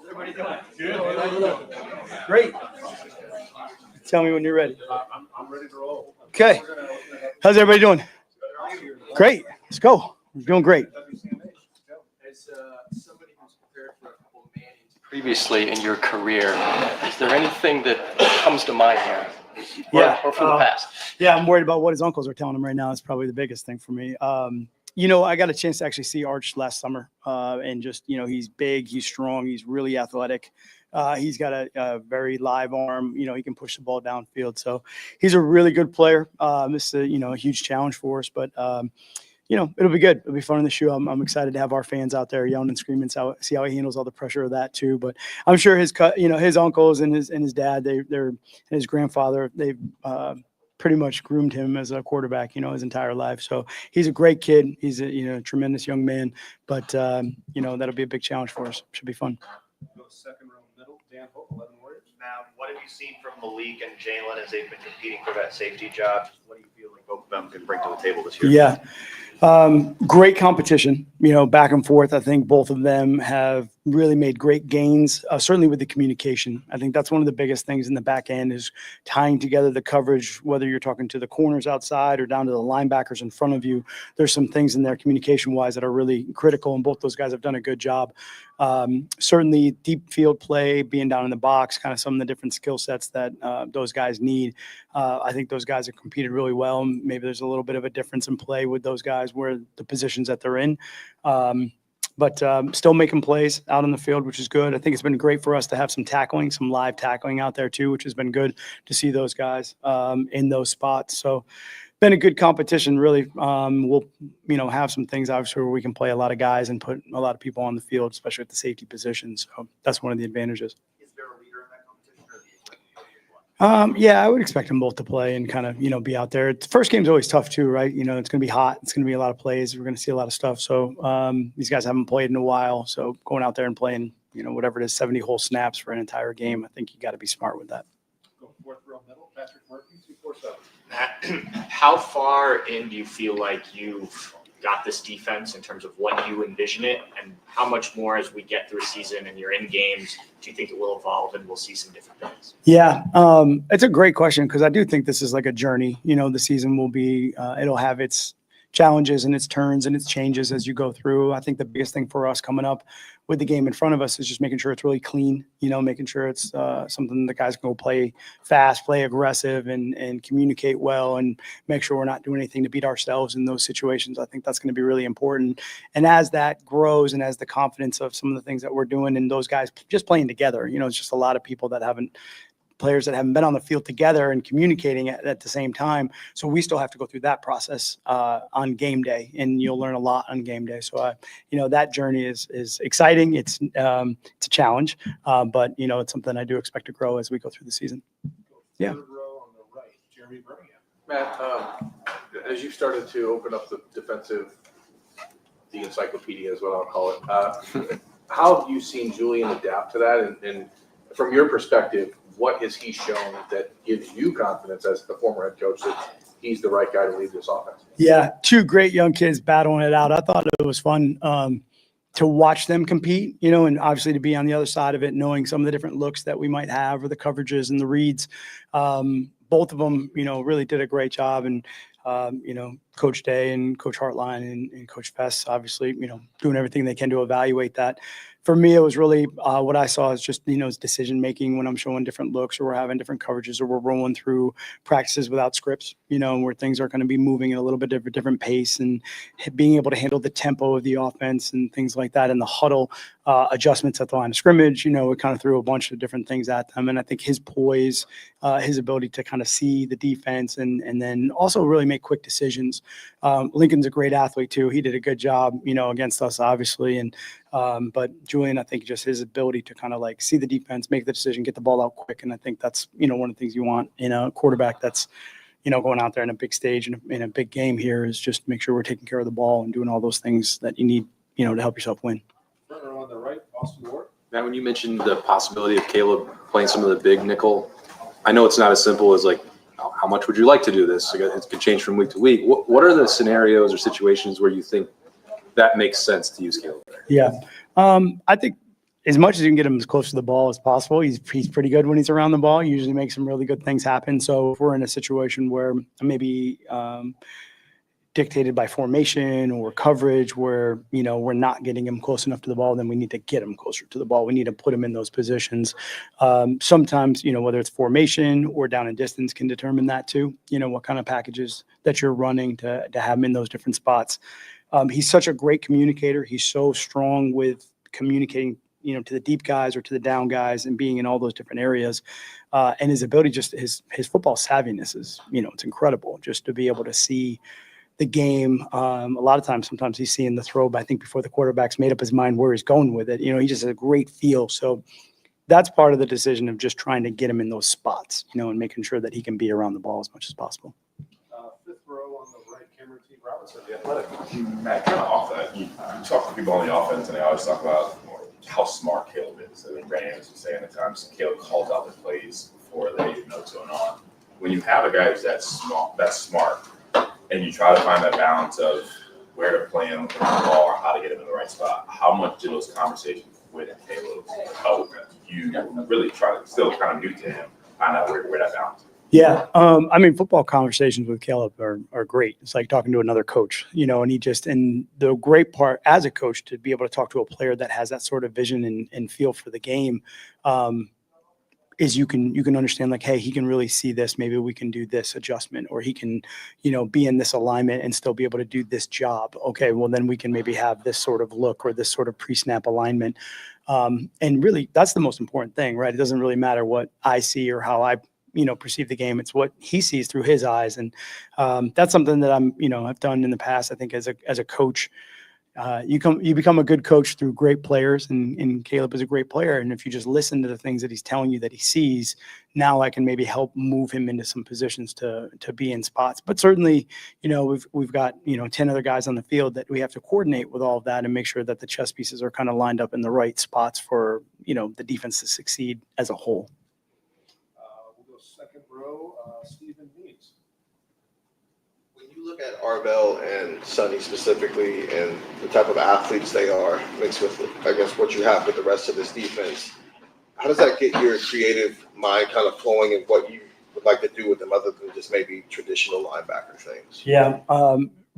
Everybody doing? Good. Great. Tell me when you're ready. I'm ready to roll. Okay. How's everybody doing? Great. Let's go. We're doing great. As somebody who's prepared for a couple of man-ins previously in your career, is there anything that comes to mind here? Or from the past? Yeah, I'm worried about what his uncles are telling him right now. It's probably the biggest thing for me. I got a chance to actually see Arch last summer, and just, he's big, he's strong, he's really athletic. He's got a very live arm. He can push the ball downfield. So he's a really good player. This is a huge challenge for us, but it'll be good. It'll be fun in the shoe. I'm excited to have our fans out there yelling and screaming, see how he handles all the pressure of that too. But I'm sure his uncles and his dad, and his grandfather, they've pretty much groomed him as a quarterback, his entire life. So he's a great kid. He's a tremendous young man. But that'll be a big challenge for us. Should be fun. Go second row middle, Dan Hope, 11 Warriors. Now, what have you seen from Malik and Jalen as they've been competing for that safety job? What do you feel like both of them can bring to the table this year? Yeah. Great competition, back and forth. I think both of them have really made great gains, certainly with the communication. I think that's one of the biggest things in the back end is tying together the coverage, whether you're talking to the corners outside or down to the linebackers in front of you. There's some things in there communication-wise that are really critical, and both those guys have done a good job. Certainly deep field play, being down in the box, kind of some of the different skill sets that those guys need. I think those guys have competed really well. Maybe there's a little bit of a difference in play with those guys where the positions that they're in. But still making plays out on the field, which is good. I think it's been great for us to have some live tackling out there too, which has been good to see those guys in those spots. So been a good competition, really. We'll, have some things obviously where we can play a lot of guys and put a lot of people on the field, especially at the safety position. So that's one of the advantages. Is there a leader in that competition? Yeah, I would expect them both to play and kind of, be out there. The first game's always tough too, right? It's going to be hot. It's going to be a lot of plays. We're going to see a lot of stuff. So these guys haven't played in a while. So going out there and playing, whatever it is, 70 whole snaps for an entire game, I think you got to be smart with that. Go fourth row middle, Patrick Murphy, 247. How far in do you feel like you've got this defense in terms of what you envision it, and how much more as we get through a season and you're in games, do you think it will evolve and we'll see some different things? Yeah, it's a great question because I do think this is like a journey. The season will be, it'll have its challenges and its turns and its changes as you go through. I think the biggest thing for us coming up with the game in front of us is just making sure it's really clean, making sure it's something the guys can go play fast, play aggressive, and communicate well, and make sure we're not doing anything to beat ourselves in those situations. I think that's going to be really important. And as that grows and as the confidence of some of the things that we're doing and those guys just playing together, it's just a lot of people that players that haven't been on the field together and communicating at the same time. So we still have to go through that process on game day, and you'll learn a lot on game day. So, that journey is exciting. It's a challenge, but it's something I do expect to grow as we go third the season. Yeah. Third row on the right, Jeremy Birmingham. Matt, as you started to open up the encyclopedia is what I'll call it, how have you seen Julian adapt to that? And from your perspective, what has he shown that gives you confidence as the former head coach that he's the right guy to lead this offense? Yeah, two great young kids battling it out. I thought it was fun to watch them compete, and obviously to be on the other side of it, knowing some of the different looks that we might have or the coverages and the reads. Both of them, really did a great job. And, Coach Day and Coach Hartline and Coach Fess, obviously, doing everything they can to evaluate that. For me, it was really what I saw is just, decision making when I'm showing different looks or we're having different coverages or we're rolling through practices without scripts, where things are going to be moving at a little bit different pace, and being able to handle the tempo of the offense and things like that. And the huddle adjustments at the line of scrimmage, it kind of threw a bunch of different things at them. And I think his poise, his ability to kind of see the defense and then also really make quick decisions. Lincoln's a great athlete too. He did a good job, against us, obviously. And but Julian, I think just his ability to kind of like see the defense, make the decision, get the ball out quick. And I think that's, one of the things you want in a quarterback that's, going out there in a big stage and in a big game here is just make sure we're taking care of the ball and doing all those things that you need, to help yourself win. Front row on the right, Austin Ward. Matt, when you mentioned the possibility of Caleb playing some of the big nickel, I know it's not as simple as like, how much would you like to do this? It could change from week to week. What are the scenarios or situations where you think that makes sense to use Caleb there? Yeah. I think as much as you can get him as close to the ball as possible, he's pretty good when he's around the ball. He usually makes some really good things happen. So if we're in a situation where maybe dictated by formation or coverage where, we're not getting him close enough to the ball, then we need to get him closer to the ball. We need to put him in those positions. Sometimes, whether it's formation or down and distance can determine that too, what kind of packages that you're running to have him in those different spots. He's such a great communicator. He's so strong with communicating, to the deep guys or to the down guys and being in all those different areas. And his ability, just his football savviness is, it's incredible just to be able to see the game. A lot of times, sometimes he's seeing the throw, but I think before the quarterback's made up his mind where he's going with it, he just has a great feel. So that's part of the decision of just trying to get him in those spots, and making sure that he can be around the ball as much as possible. Fifth row on the right, Cameron T. Robinson, The Athletic. Matt, kind of off that, you talk to people on the offense, and they always talk about how smart Caleb is. I think Rayn was saying at times Caleb calls out the plays before they even know what's going on. When you have a guy who's that smart, and you try to find that balance of where to play him with the ball or how to get him in the right spot, how much do those conversations with Caleb help you really try to, still kind of new to him, find out where that balance is? Yeah. Football conversations with Caleb are great. It's like talking to another coach, and the great part as a coach to be able to talk to a player that has that sort of vision and feel for the game, is you can understand like, hey, he can really see this. Maybe we can do this adjustment, or he can, be in this alignment and still be able to do this job. Okay, well then we can maybe have this sort of look or this sort of pre-snap alignment. And really that's the most important thing, right? It doesn't really matter what I see or how I perceive the game. It's what he sees through his eyes. And that's something that I've done in the past. I think as a coach, you become a good coach through great players, and Caleb is a great player. And if you just listen to the things that he's telling you that he sees, now I can maybe help move him into some positions to be in spots. But certainly, we've got 10 other guys on the field that we have to coordinate with all of that and make sure that the chess pieces are kind of lined up in the right spots for the defense to succeed as a whole. We'll go second row, Stephen Means. When you look at Arvell and Sonny specifically and the type of athletes they are mixed with, I guess, what you have with the rest of this defense, how does that get your creative mind kind of flowing in what you would like to do with them other than just maybe traditional linebacker things? Yeah.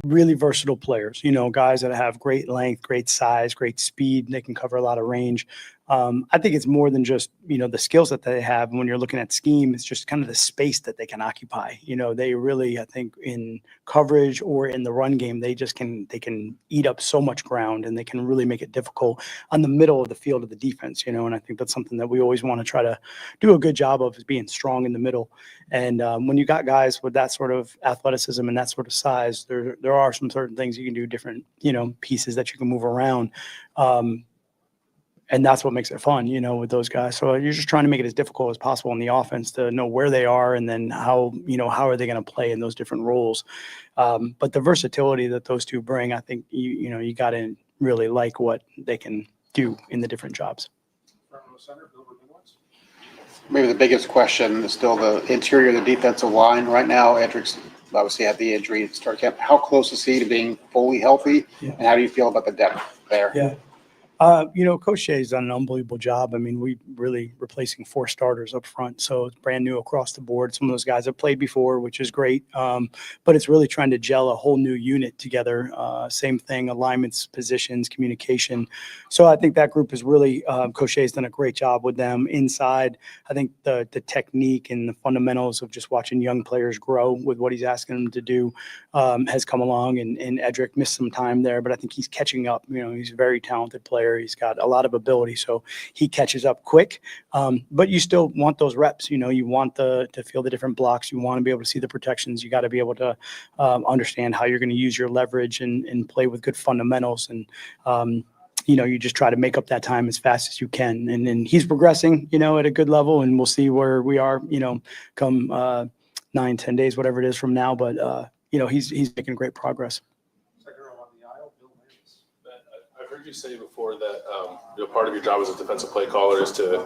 Really versatile players, guys that have great length, great size, great speed. They can cover a lot of range. I think it's more than just, the skills that they have. When you're looking at scheme, it's just kind of the space that they can occupy. They really, I think in coverage or in the run game, they can eat up so much ground, and they can really make it difficult on the middle of the field of the defense, and I think that's something that we always want to try to do a good job of, is being strong in the middle. And when you got guys with that sort of athleticism and that sort of size, there are some certain things you can do, different, pieces that you can move around. And that's what makes it fun, with those guys. So you're just trying to make it as difficult as possible in the offense to know where they are, and then how are they going to play in those different roles. But the versatility that those two bring, I think you got to really like what they can do in the different jobs. Front row center, Bill Rabinowitz. Maybe the biggest question is still the interior of the defensive line right now. Edric's obviously had the injury at start camp. How close is he to being fully healthy? Yeah. And how do you feel about the depth there? Yeah. Coach Shea's done an unbelievable job. We really replacing 4 starters up front. So it's brand new across the board. Some of those guys have played before, which is great. But it's really trying to gel a whole new unit together. Same thing, alignments, positions, communication. So I think that group is really, Coach Shea's done a great job with them inside. I think the technique and the fundamentals of just watching young players grow with what he's asking them to do has come along, and Edric missed some time there, but I think he's catching up. He's a very talented player. He's got a lot of ability, so he catches up quick. But you still want those reps. You want to feel the different blocks. You want to be able to see the protections. You got to be able to understand how you're going to use your leverage and play with good fundamentals. And you just try to make up that time as fast as you can. And he's progressing, at a good level, and we'll see where we are, come 9-10 days, whatever it is from now. But he's making great progress. Second row on the aisle, Bill Landis. I've heard you say before that part of your job as a defensive play caller is to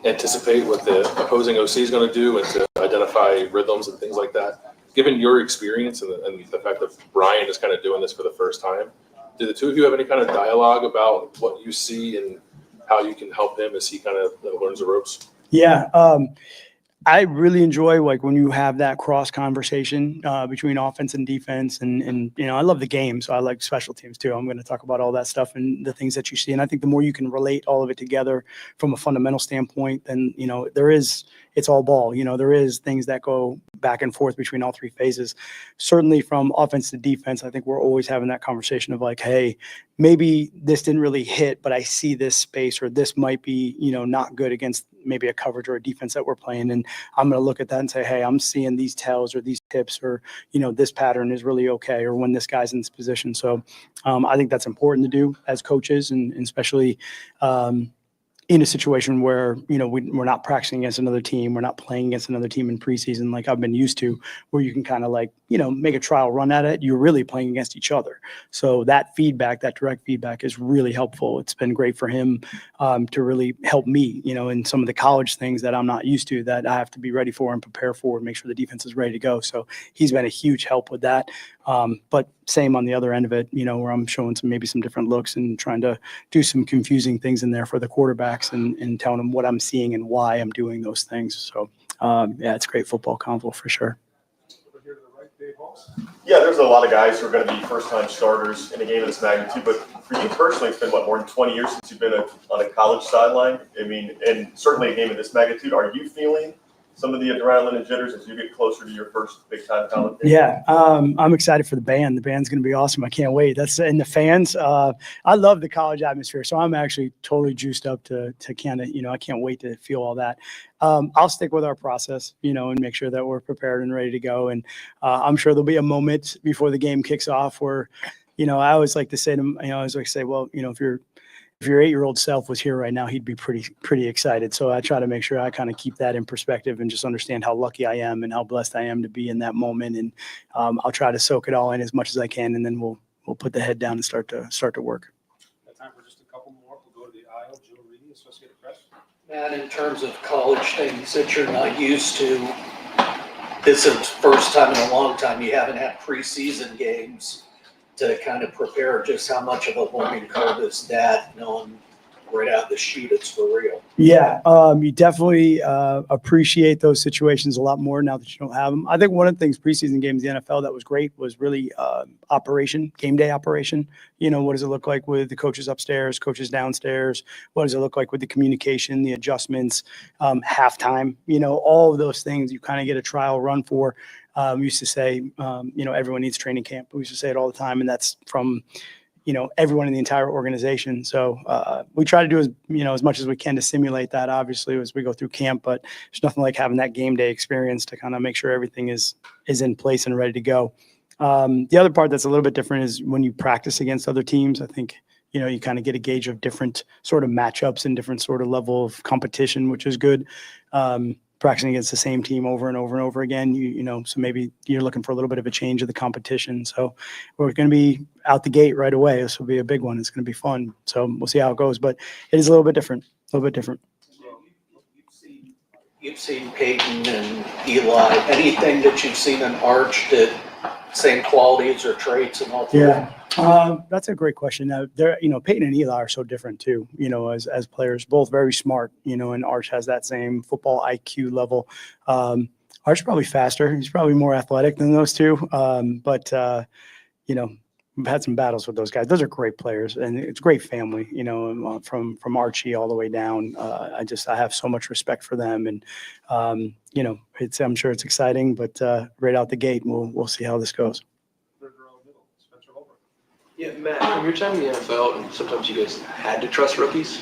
anticipate what the opposing OC is going to do and to identify rhythms and things like that. Given your experience and the fact that Brian is kind of doing this for the first time, do the two of you have any kind of dialogue about what you see and how you can help him as he kind of learns the ropes? Yeah. I really enjoy when you have that cross conversation between offense and defense, and I love the game, so I like special teams too. I'm going to talk about all that stuff and the things that you see, and I think the more you can relate all of it together from a fundamental standpoint, then it's all ball. There is things that go back and forth between all 3 phases. Certainly from offense to defense, I think we're always having that conversation of hey, maybe this didn't really hit, but I see this space, or this might be, not good against maybe a coverage or a defense that we're playing. And I'm going to look at that and say, hey, I'm seeing these tells or these tips, or, this pattern is really okay, or when this guy's in this position. So I think that's important to do as coaches, and especially in a situation where, we're not practicing against another team, we're not playing against another team in preseason like I've been used to, where you can kind of make a trial run at it. You're really playing against each other. So that feedback, that direct feedback, is really helpful. It's been great for him to really help me, in some of the college things that I'm not used to, that I have to be ready for and prepare for, and make sure the defense is ready to go. So he's been a huge help with that. But same on the other end of it, where I'm showing maybe some different looks and trying to do some confusing things in there for the quarterbacks, and telling them what I'm seeing and why I'm doing those things. So yeah, it's great football convo for sure. Yeah, there's a lot of guys who are going to be first-time starters in a game of this magnitude, but for you personally, it's been, more than 20 years since you've been on a college sideline? I mean, and certainly a game of this magnitude. Are you feeling some of the adrenaline and jitters as you get closer to your first big-time college game? Yeah, I'm excited for the band. The band's going to be awesome. I can't wait. And the fans. I love the college atmosphere, so I'm actually totally juiced up to kind of, I can't wait to feel all that. I'll stick with our process, and make sure that we're prepared and ready to go. And I'm sure there'll be a moment before the game kicks off where, I always like to say to them, I always like to say, well, if your 8-year-old self was here right now, he'd be pretty excited. So I try to make sure I kind of keep that in perspective and just understand how lucky I am and how blessed I am to be in that moment. And I'll try to soak it all in as much as I can, and then we'll put the head down and start to work. Got time for just a couple more. We'll go to the aisle. Joe Reedy, Associated Press. Matt, in terms of college things that you're not used to, this is the first time in a long time you haven't had preseason games to kind of prepare. Just how much of a learning curve is that, knowing right out of the chute it's for real? Yeah, you definitely appreciate those situations a lot more now that you don't have them. I think one of the things preseason games in the NFL that was great was really game day operation. What does it look like with the coaches upstairs, coaches downstairs? What does it look like with the communication, the adjustments, halftime? All of those things you kind of get a trial run for. We used to say, everyone needs training camp. We used to say it all the time, and that's from everyone in the entire organization. So we try to do as much as we can to simulate that, obviously, as we go through camp, but there's nothing like having that game day experience to kind of make sure everything is in place and ready to go. The other part that's a little bit different is when you practice against other teams. I think, you kind of get a gauge of different sort of matchups and different sort of level of competition, which is good. Practicing against the same team over and over and over again, so maybe you're looking for a little bit of a change of the competition. So we're going to be out the gate right away. This will be a big one. It's going to be fun. So we'll see how it goes, but it is a little bit different. You've seen Peyton and Eli. Anything that you've seen in Arch that same qualities or traits and all three? Yeah. That's a great question. Now, Peyton and Eli are so different too, as players, both very smart, and Arch has that same football IQ level. Arch probably faster. He's probably more athletic than those two. But we've had some battles with those guys. Those are great players, and it's great family, from Archie all the way down. I have so much respect for them, and, I'm sure it's exciting, but right out the gate, we'll see how this goes. Yeah, Matt, from your time in the NFL, and sometimes you guys had to trust rookies,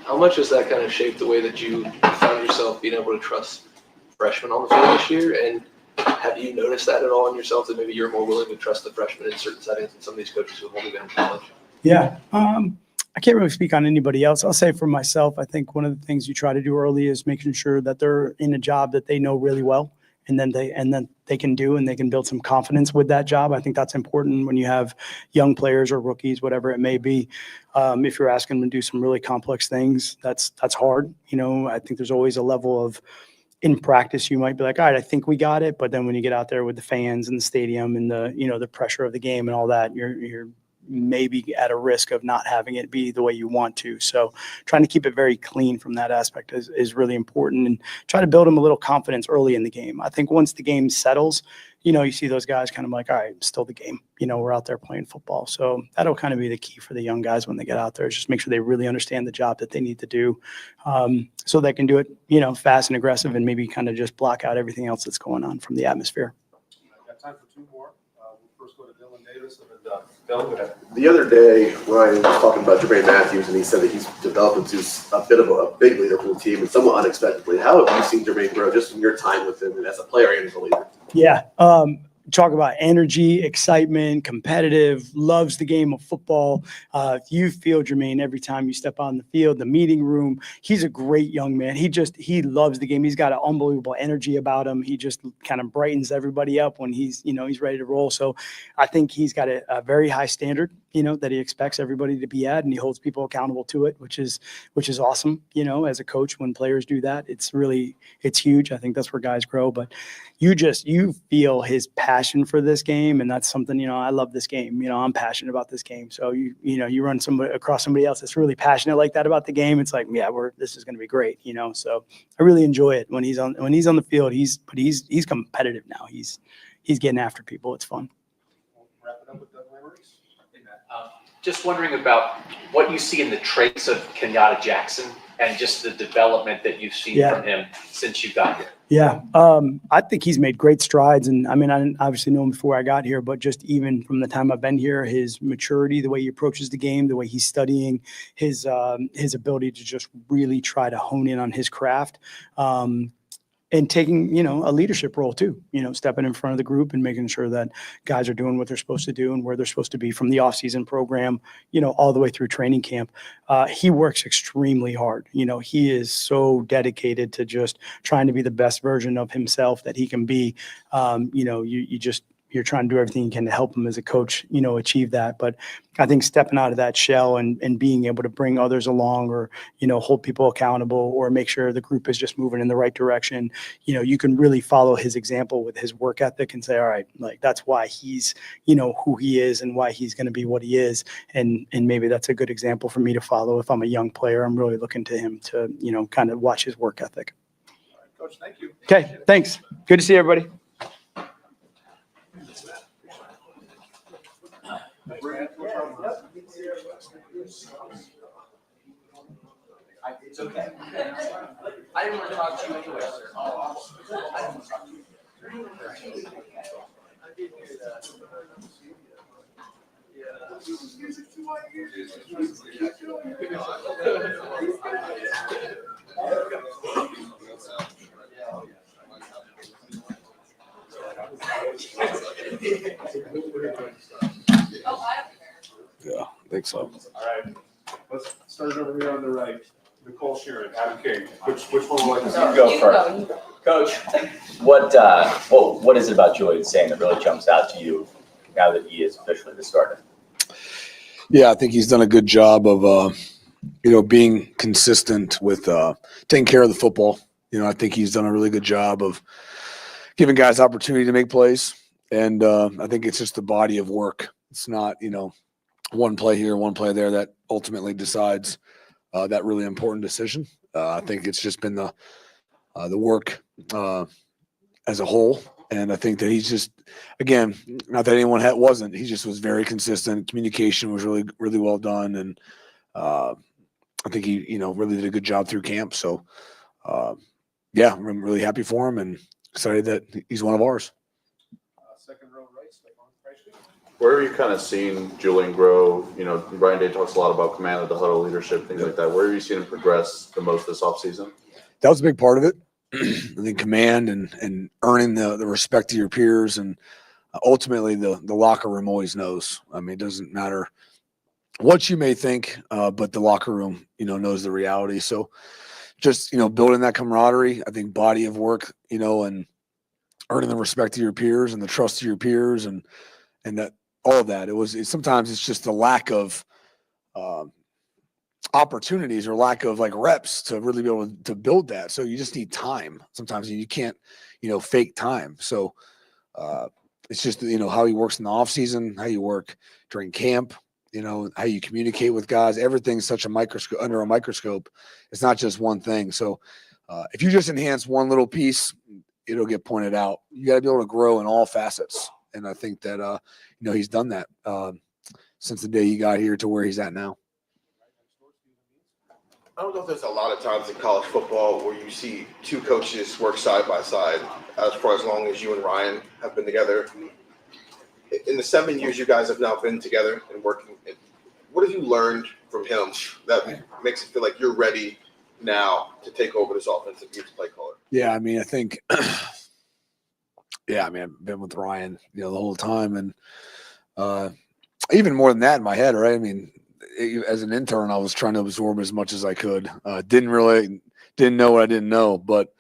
how much has that kind of shaped the way that you found yourself being able to trust freshmen on the field this year? And have you noticed that at all in yourself, that maybe you're more willing to trust the freshmen in certain settings than some of these coaches who have only been in college? Yeah. I can't really speak on anybody else. I'll say for myself, I think one of the things you try to do early is making sure that they're in a job that they know really well, and then they can do, and they can build some confidence with that job. I think that's important when you have young players or rookies, whatever it may be. If you're asking them to do some really complex things, that's hard. I think there's always a level of, in practice, you might be like, all right, I think we got it. But then when you get out there with the fans and the stadium and the pressure of the game and all that, you're maybe at a risk of not having it be the way you want to. So trying to keep it very clean from that aspect is really important, and try to build them a little confidence early in the game. I think once the game settles, you see those guys kind of like, all right, still the game, we're out there playing football. So that'll kind of be the key for the young guys when they get out there, is just make sure they really understand the job that they need to do, so they can do it, fast and aggressive, and maybe kind of just block out everything else that's going on from the atmosphere. Got time for two more. We'll first go to Dylan The other day, Ryan was talking about Jermaine Matthews, and he said that he's developed into a bit of a big leader for the team, and somewhat unexpectedly. How have you seen Jermaine grow just in your time with him and as a player and as a leader? Yeah. Talk about energy, excitement, competitive, loves the game of football. You feel Jermaine every time you step on the field, the meeting room. He's a great young man. He loves the game. He's got an unbelievable energy about him. He just kind of brightens everybody up when he's ready to roll. So I think he's got a very high standard, that he expects everybody to be at, and he holds people accountable to it, which is awesome. As a coach, when players do that, it's huge. I think that's where guys grow, but you feel his passion for this game. And that's something, I love this game. I'm passionate about this game. So you run across somebody else that's really passionate like that about the game. It's like, yeah, this is going to be great. So I really enjoy it when he's on the field. He's competitive now. He's getting after people. It's fun. Just wondering about what you see in the traits of Kenyatta Jackson and just the development that you've seen from him since you got here. Yeah, I think he's made great strides. And I didn't obviously know him before I got here, but just even from the time I've been here, his maturity, the way he approaches the game, the way he's studying, his ability to just really try to hone in on his craft. And taking, a leadership role too, stepping in front of the group and making sure that guys are doing what they're supposed to do and where they're supposed to be from the off-season program, all the way through training camp. He works extremely hard. He is so dedicated to just trying to be the best version of himself that he can be. You're trying to do everything you can to help him as a coach, achieve that. But I think stepping out of that shell and being able to bring others along or, hold people accountable or make sure the group is just moving in the right direction. You can really follow his example with his work ethic and say, all right, like that's why he's, who he is and why he's going to be what he is. And maybe that's a good example for me to follow. If I'm a young player, I'm really looking to him to, kind of watch his work ethic. Coach, thank you. Okay. Thanks. Good to see everybody. It's okay. I didn't want to talk to you anyway, sir. I didn't want to talk to you. Yeah, I think so. All right, let's start over here on the right. Nicole Sheeran, Adam King. Which one would like to see? You go first. Coach, what is it about Julian saying that really jumps out to you now that he is officially the starter? Yeah, I think he's done a good job of, being consistent with taking care of the football. I think he's done a really good job of giving guys opportunity to make plays. And I think it's just the body of work. It's not, one play here, one play there that ultimately decides that really important decision. I think it's just been the work as a whole. And I think that he's just, again, not that anyone wasn't, he just was very consistent. Communication was really, really well done. And I think he, really did a good job through camp. So, yeah, I'm really happy for him and excited that he's one of ours. Second row right, Stephon Kreisky. Where have you kind of seen Julian grow? Brian Day talks a lot about command of the huddle, leadership, things like that. Where have you seen him progress the most this offseason? That was a big part of it. I think command and earning the respect of your peers, and ultimately the locker room always knows. It doesn't matter what you may think, but the locker room, knows the reality. So just, building that camaraderie, I think body of work, and earning the respect of your peers and the trust of your peers and that all of that. Sometimes it's just the lack of opportunities or lack of reps to really be able to build that. So you just need time. Sometimes you can't, fake time. So it's just, how he works in the off season, how you work during camp, how you communicate with guys. Everything's such a microscope, under a microscope. It's not just one thing. So if you just enhance one little piece, it'll get pointed out. You got to be able to grow in all facets. And I think that, he's done that since the day he got here to where he's at now. I don't know if there's a lot of times in college football where you see two coaches work side by side for as long as you and Ryan have been together. in the 7 years you guys have now been together and working, what have you learned from him that makes it feel like you're ready now to take over this offensive youth play caller? Yeah, I mean, I think, yeah, I mean, I've been with Ryan, the whole time, and even more than that in my head, right? I mean, as an intern, I was trying to absorb as much as I could. Didn't know what I didn't know, but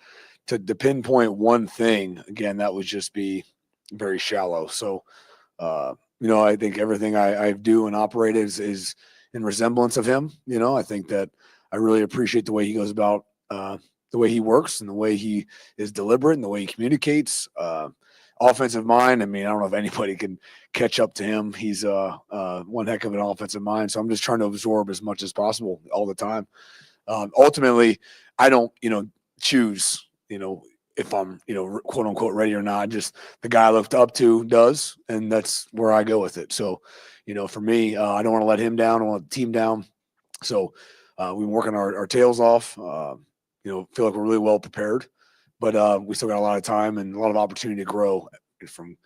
to pinpoint one thing again, that would just be very shallow. So, I think everything I do and operate is in resemblance of him. I think that I really appreciate the way he goes about, the way he works and the way he is deliberate and the way he communicates. Offensive mind, I mean, I don't know if anybody can catch up to him. He's one heck of an offensive mind. So I'm just trying to absorb as much as possible all the time. Ultimately, I don't, choose, if I'm, quote unquote ready or not. Just the guy I looked up to does, and that's where I go with it. So, for me, I don't want to let him down. I don't want the team down. So we've been working our tails off. Feel like we're really well prepared, but we still got a lot of time and a lot of opportunity to grow from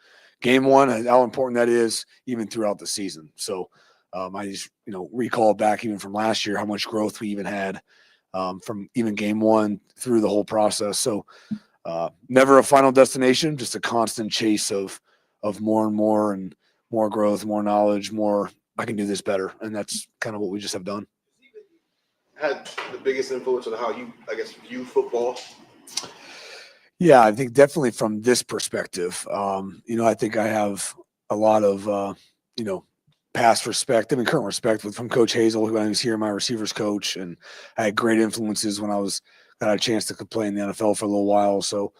game one, and how important that is even throughout the season. So I just, recall back even from last year, how much growth we even had from even game one through the whole process. So never a final destination, just a constant chase of more and more and more growth, more knowledge, more, I can do this better. And that's kind of what we just have done. Had the biggest influence on how you, I guess, view football? Yeah, I think definitely from this perspective, I think I have a lot of, past respect, current respect from Coach Hazel, who I was here, my receivers coach, and I had great influences when I got a chance to play in the NFL for a little while. So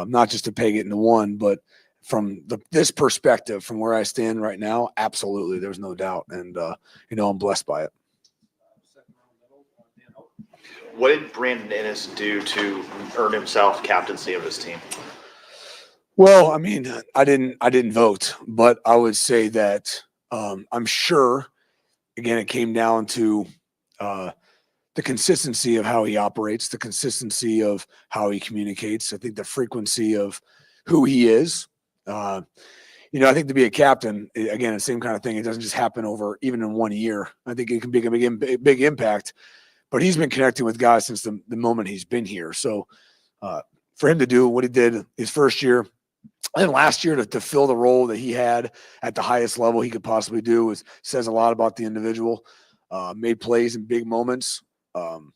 not just to peg it into one, but from this perspective, from where I stand right now, absolutely, there's no doubt. And, I'm blessed by it. What did Brandon Ennis do to earn himself captaincy of his team? Well, I mean, I didn't vote, but I would say that I'm sure, again, it came down to the consistency of how he operates, the consistency of how he communicates. I think the frequency of who he is. I think to be a captain, again, the same kind of thing. It doesn't just happen over even in 1 year. I think it can be a big impact. But he's been connecting with guys since the moment he's been here. So for him to do what he did his first year, and last year to fill the role that he had at the highest level he could possibly do says a lot about the individual. Made plays in big moments. And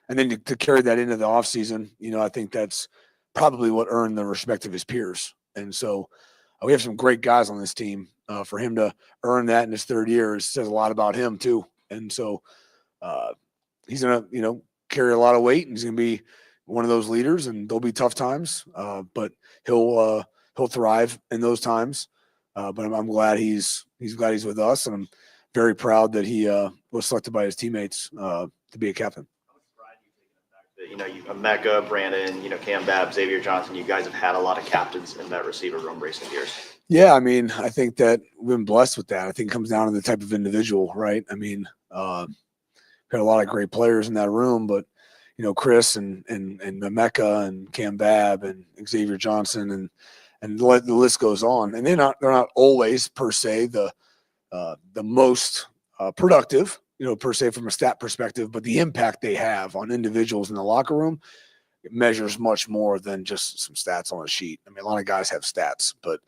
then to carry that into the offseason, I think that's probably what earned the respect of his peers. And so we have some great guys on this team. For him to earn that in his third year says a lot about him too. And so he's going to, carry a lot of weight, and he's going to be one of those leaders, and there'll be tough times, but he'll thrive in those times. But I'm glad he's with us, and I'm very proud that he was selected by his teammates to be a captain. Mecca, Brandon, Cam Babb, Xavier Johnson, you guys have had a lot of captains in that receiver room recent years. Yeah, I mean, I think that we've been blessed with that. I think it comes down to the type of individual, right? I mean, got a lot of great players in that room, but Chris and Mecca and Cam Babb and Xavier Johnson and the list goes on. And they're not always per se the most productive, per se from a stat perspective, but the impact they have on individuals in the locker room measures much more than just some stats on a sheet. I mean, a lot of guys have stats, but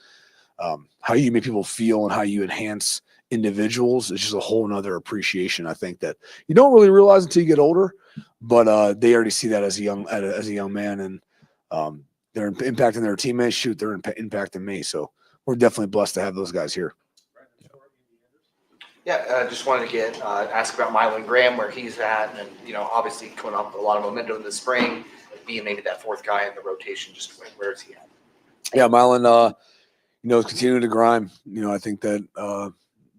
how you make people feel and how you enhance individuals is just a whole nother appreciation. I think that you don't really realize until you get older, but they already see that as a young man, and they're impacting their teammates. Shoot, they're impacting me. So we're definitely blessed to have those guys here. Yeah, just wanted to ask about Mylan Graham, where he's at, and obviously coming up with a lot of momentum in the spring, being maybe that fourth guy in the rotation. Just where is he at? Yeah, Mylan, is continuing to grind. I think that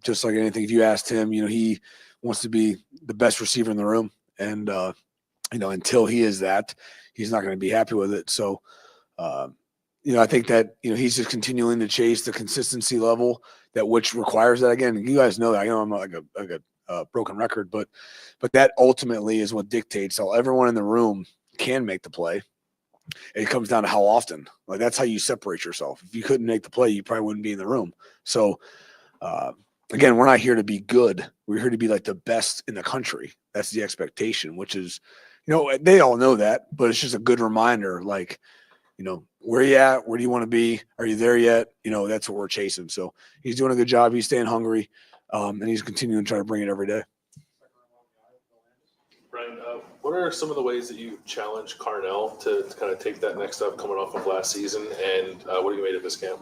just like anything, if you asked him, he wants to be the best receiver in the room, and until he is that, he's not going to be happy with it. So, I think that he's just continuing to chase the consistency level that which requires that. Again, you guys know that. I know I'm like a broken record, but that ultimately is what dictates how everyone in the room can make the play. it comes down to how often. Like that's how you separate yourself. If you couldn't make the play, you probably wouldn't be in the room. So again, we're not here to be good. We're here to be like the best in the country. That's the expectation, which is, they all know that, but it's just a good reminder. Like, where you at? Where do you want to be? Are you there yet? That's what we're chasing. So he's doing a good job. He's staying hungry, and he's continuing to try to bring it every day. Brian, what are some of the ways that you challenge Carnell to kind of take that next step coming off of last season, and what have you made of this camp?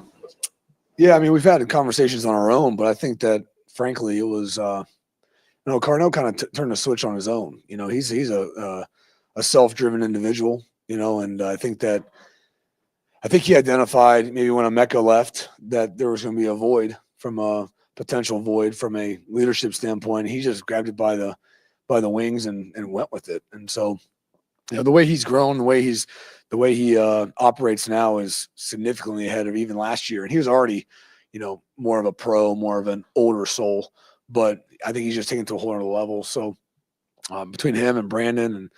Yeah, I mean, we've had conversations on our own, but I think that, frankly, it was, Carnell kind of turned the switch on his own. He's a self-driven individual, and I think he identified maybe when Emeka left that there was going to be a void from a potential void from a leadership standpoint. He just grabbed it by the wings and went with it. And so, the way he's grown, the way he operates now is significantly ahead of even last year. And he was already, more of a pro, more of an older soul, but I think he's just taken it to a whole other level. So between him and Brandon and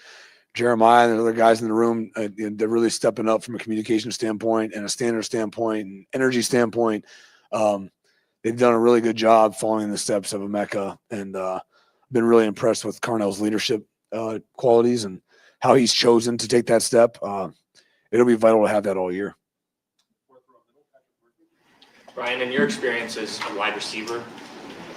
Jeremiah and the other guys in the room, they're really stepping up from a communication standpoint and a standard standpoint and energy standpoint. They've done a really good job following the steps of Emeka, and been really impressed with Carnell's leadership qualities and how he's chosen to take that step. It'll be vital to have that all year. Brian, in your experience as a wide receiver,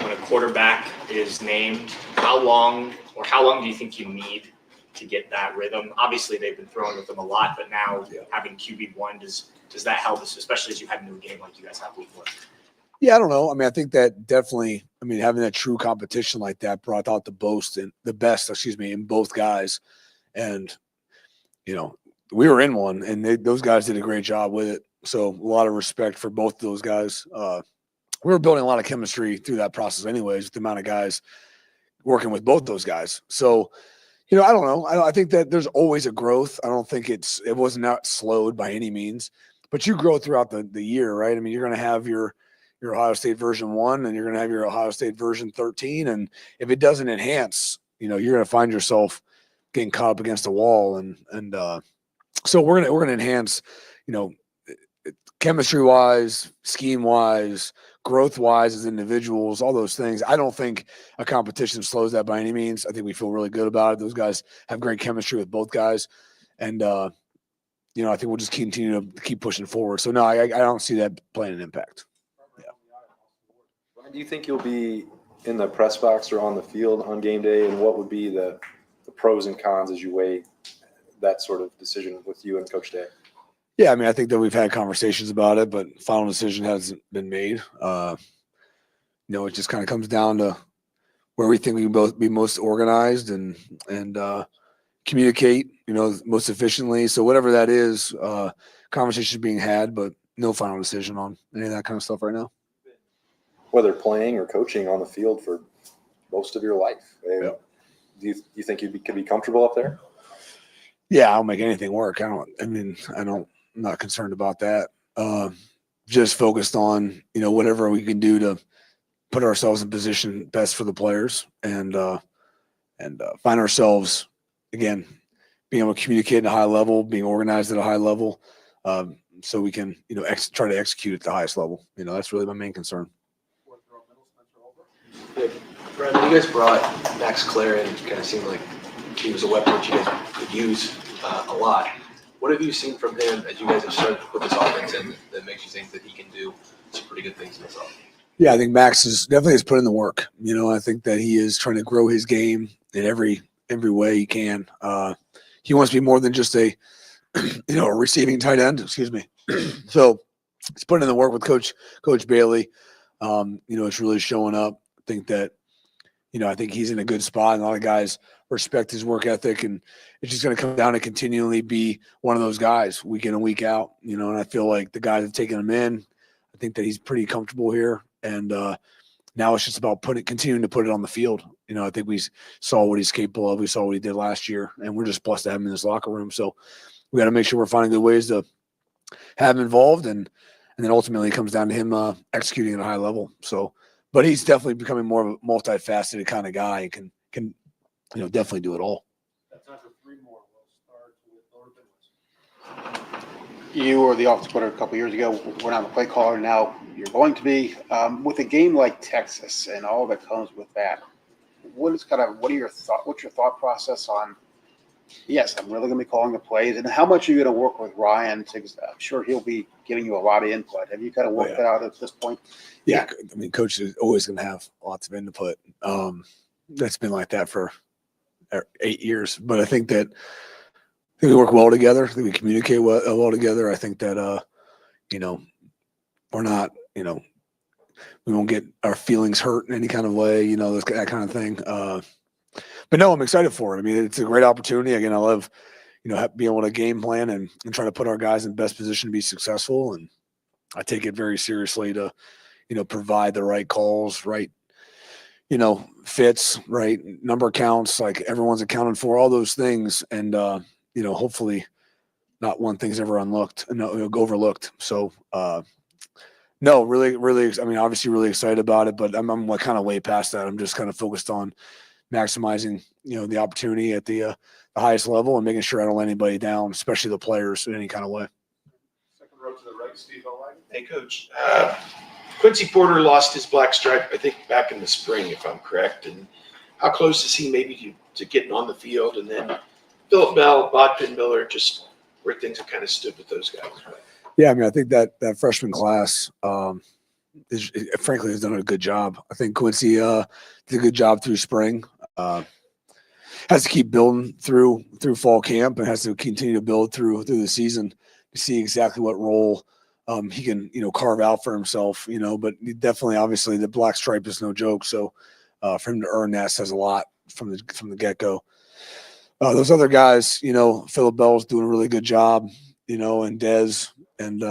when a quarterback is named, how long do you think you need to get that rhythm? Obviously, they've been throwing with them a lot, but now having QB1, does that help us, especially as you head into a game like you guys have week 1? Yeah, I don't know. I mean, I think that definitely, having that true competition like that brought out the best in both guys. And, we were in one, and those guys did a great job with it. So a lot of respect for both of those guys. We were building a lot of chemistry through that process anyways, with the amount of guys working with both those guys. So, I don't know. I think that there's always a growth. I don't think it was not slowed by any means, but you grow throughout the year, right? I mean, you're going to have your Ohio State version 1, and you're going to have your Ohio State version 13. And if it doesn't enhance, you're going to find yourself getting caught up against a wall. And so we're going to enhance, chemistry wise, scheme wise, growth wise as individuals, all those things. I don't think a competition slows that by any means. I think we feel really good about it. Those guys have great chemistry with both guys. And, I think we'll just continue to keep pushing forward. So no, I don't see that playing an impact. Do you think you'll be in the press box or on the field on game day, and what would be the pros and cons as you weigh that sort of decision with you and Coach Day? Yeah, I think that we've had conversations about it, but final decision hasn't been made. It just kind of comes down to where we think we can both be most organized and communicate, most efficiently. So whatever that is, conversations being had, but no final decision on any of that kind of stuff right now. Whether playing or coaching on the field for most of your life. Do you think you could be comfortable up there? Yeah, I'll make anything work. I'm not concerned about that. Just focused on, whatever we can do to put ourselves in position best for the players and find ourselves, again, being able to communicate at a high level, being organized at a high level, so we can, try to execute at the highest level. That's really my main concern. Yeah, Brian, when you guys brought Max Clare in, it kind of seemed like he was a weapon that you guys could use a lot. What have you seen from him as you guys have started to put this offense in that makes you think that he can do some pretty good things himself? Yeah, I think Max has put in the work. I think that he is trying to grow his game in every way he can. He wants to be more than just a receiving tight end. Excuse me. So he's putting in the work with Coach Bailey. It's really showing up. I think that, I think he's in a good spot, and a lot of guys respect his work ethic, and it's just going to come down to continually be one of those guys week in and week out, and I feel like the guys have taken him in. I think that he's pretty comfortable here, and now it's just about continuing to put it on the field. I think we saw what he's capable of. We saw what he did last year, and we're just blessed to have him in this locker room. So we got to make sure we're finding good ways to have him involved, and then ultimately it comes down to him executing at a high level. So, but he's definitely becoming more of a multifaceted kind of guy and can definitely do it all. You were the offensive coordinator a couple years ago. We're not the play caller now. You're going to be with a game like Texas and all that comes with that. What's your thought process on? Yes, I'm really going to be calling the plays, and how much are you going to work with Ryan? I'm sure he'll be giving you a lot of input. Have you kind of worked that out at this point? Yeah, I mean, coach is always going to have lots of input. That's been like that for 8 years, but I think we work well together. I think we communicate well together. I think that we're not, we won't get our feelings hurt in any kind of way, that kind of thing. But no, I'm excited for it. I mean, it's a great opportunity. Again, I love, being able to game plan and try to put our guys in the best position to be successful. And I take it very seriously to, provide the right calls, right, fits, right, number counts, like everyone's accounted for, all those things. And, hopefully not one thing's ever overlooked. So, no, really, really, I mean, obviously really excited about it, but I'm like kind of way past that. I'm just kind of focused on maximizing, the opportunity at the highest level and making sure I don't let anybody down, especially the players in any kind of way. Second row to the right, Steve Oleg. Hey, Coach. Quincy Porter lost his black stripe, I think, back in the spring, if I'm correct. And how close is he maybe to getting on the field? And then Phillip Bell, Bodkin Miller, just where things have kind of stood with those guys. Yeah, I mean, I think that freshman class frankly has done a good job. I think Quincy did a good job through spring. Has to keep building through fall camp and has to continue to build through the season to see exactly what role he can carve out for himself. But definitely, obviously, the black stripe is no joke. So for him to earn that says a lot from the get go. Those other guys, Phillip Bell's doing a really good job. And Dez and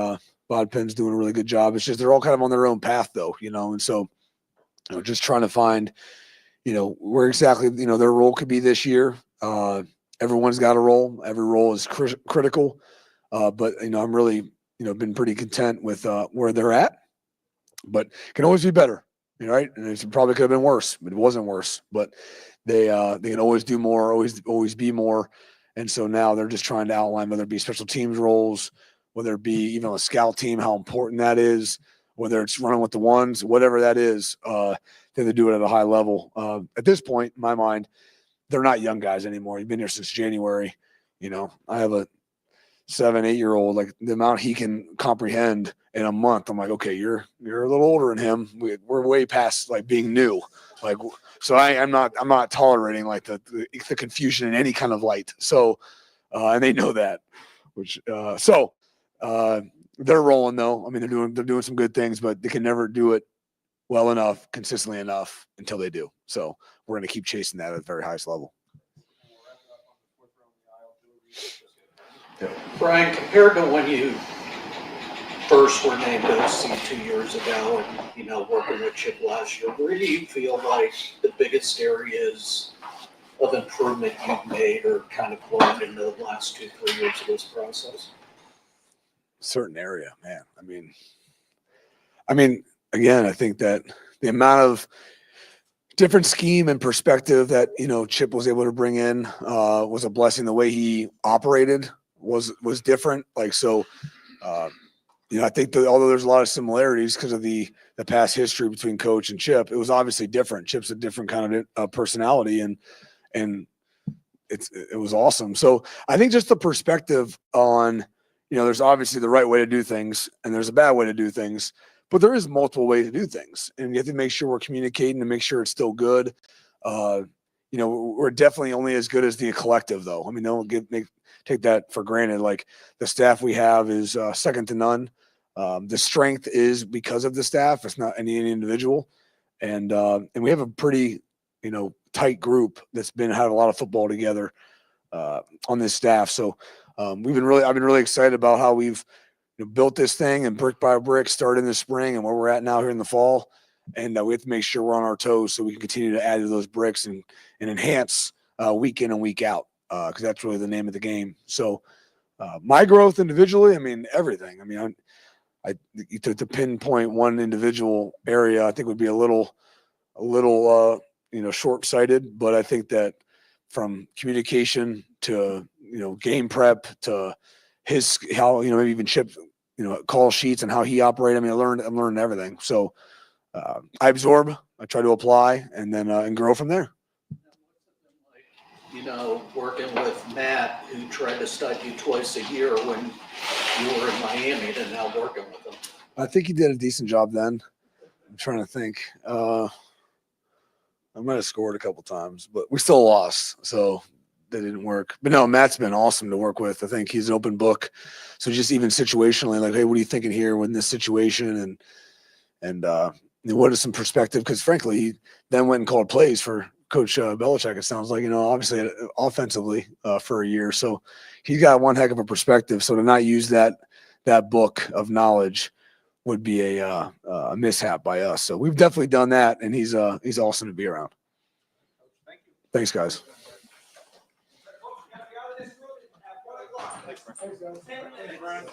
Bodpen's doing a really good job. It's just they're all kind of on their own path, though. And so just trying to find where exactly their role could be this year. Everyone's got a role. Every role is critical. But I'm really been pretty content with where they're at. But can always be better, right? And it probably could have been worse, but it wasn't worse. But they can always do more, always be more. And so now they're just trying to outline whether it be special teams roles, whether it be even a scout team, how important that is, whether it's running with the ones, whatever that is. They do it at a high level. At this point, in my mind, they're not young guys anymore. You've been here since January. I have a 7-8-year-old. Like the amount he can comprehend in a month, I'm like, okay, you're a little older than him. We're way past like being new. Like, so I'm not tolerating like the confusion in any kind of light. So, and they know that. They're rolling though. I mean, they're doing some good things, but they can never do it well enough, consistently enough until they do. So we're going to keep chasing that at the very highest level. Yeah. Brian, compared to when you first were named OC 2 years ago and, working with Chip last year, where do you feel like the biggest areas of improvement you've made or kind of grown in the last 2-3 years of this process? Certain area, man. I mean, again, I think that the amount of different scheme and perspective that, Chip was able to bring in was a blessing. The way he operated was different. Like, so, I think that although there's a lot of similarities because of the past history between Coach and Chip, it was obviously different. Chip's a different kind of personality and it was awesome. So I think just the perspective on, there's obviously the right way to do things and there's a bad way to do things, but there is multiple ways to do things. And you have to make sure we're communicating to make sure it's still good. We're definitely only as good as the collective though. I mean, don't take that for granted. Like the staff we have is second to none. The strength is because of the staff. It's not any individual. And we have a pretty, tight group that's had a lot of football together on this staff. So I've been really excited about how we've built this thing and brick by brick started in the spring and where we're at now here in the fall. And we have to make sure we're on our toes so we can continue to add to those bricks and enhance week in and week out because that's really the name of the game. So my growth individually, everything. To pinpoint one individual area, I think would be a little short-sighted, but I think that from communication to, game prep to how, maybe even Chip, call sheets and how he operated. I mean, I'm learning everything. So I absorb, I try to apply, and then and grow from there. Working with Matt, who tried to stud you twice a year when you were in Miami, and now working with him. I think he did a decent job then. I'm trying to think. I might have scored a couple times, but we still lost, so that didn't work. But no, Matt's been awesome to work with. I think he's an open book. So just even situationally, like, hey, what are you thinking here in this situation? And what is some perspective? Because frankly, he then went and called plays for Coach Belichick. It sounds like, obviously offensively for a year. So he's got one heck of a perspective. So to not use that book of knowledge would be a mishap by us. So we've definitely done that, and he's awesome to be around. Thanks, guys. Thanks, Brian.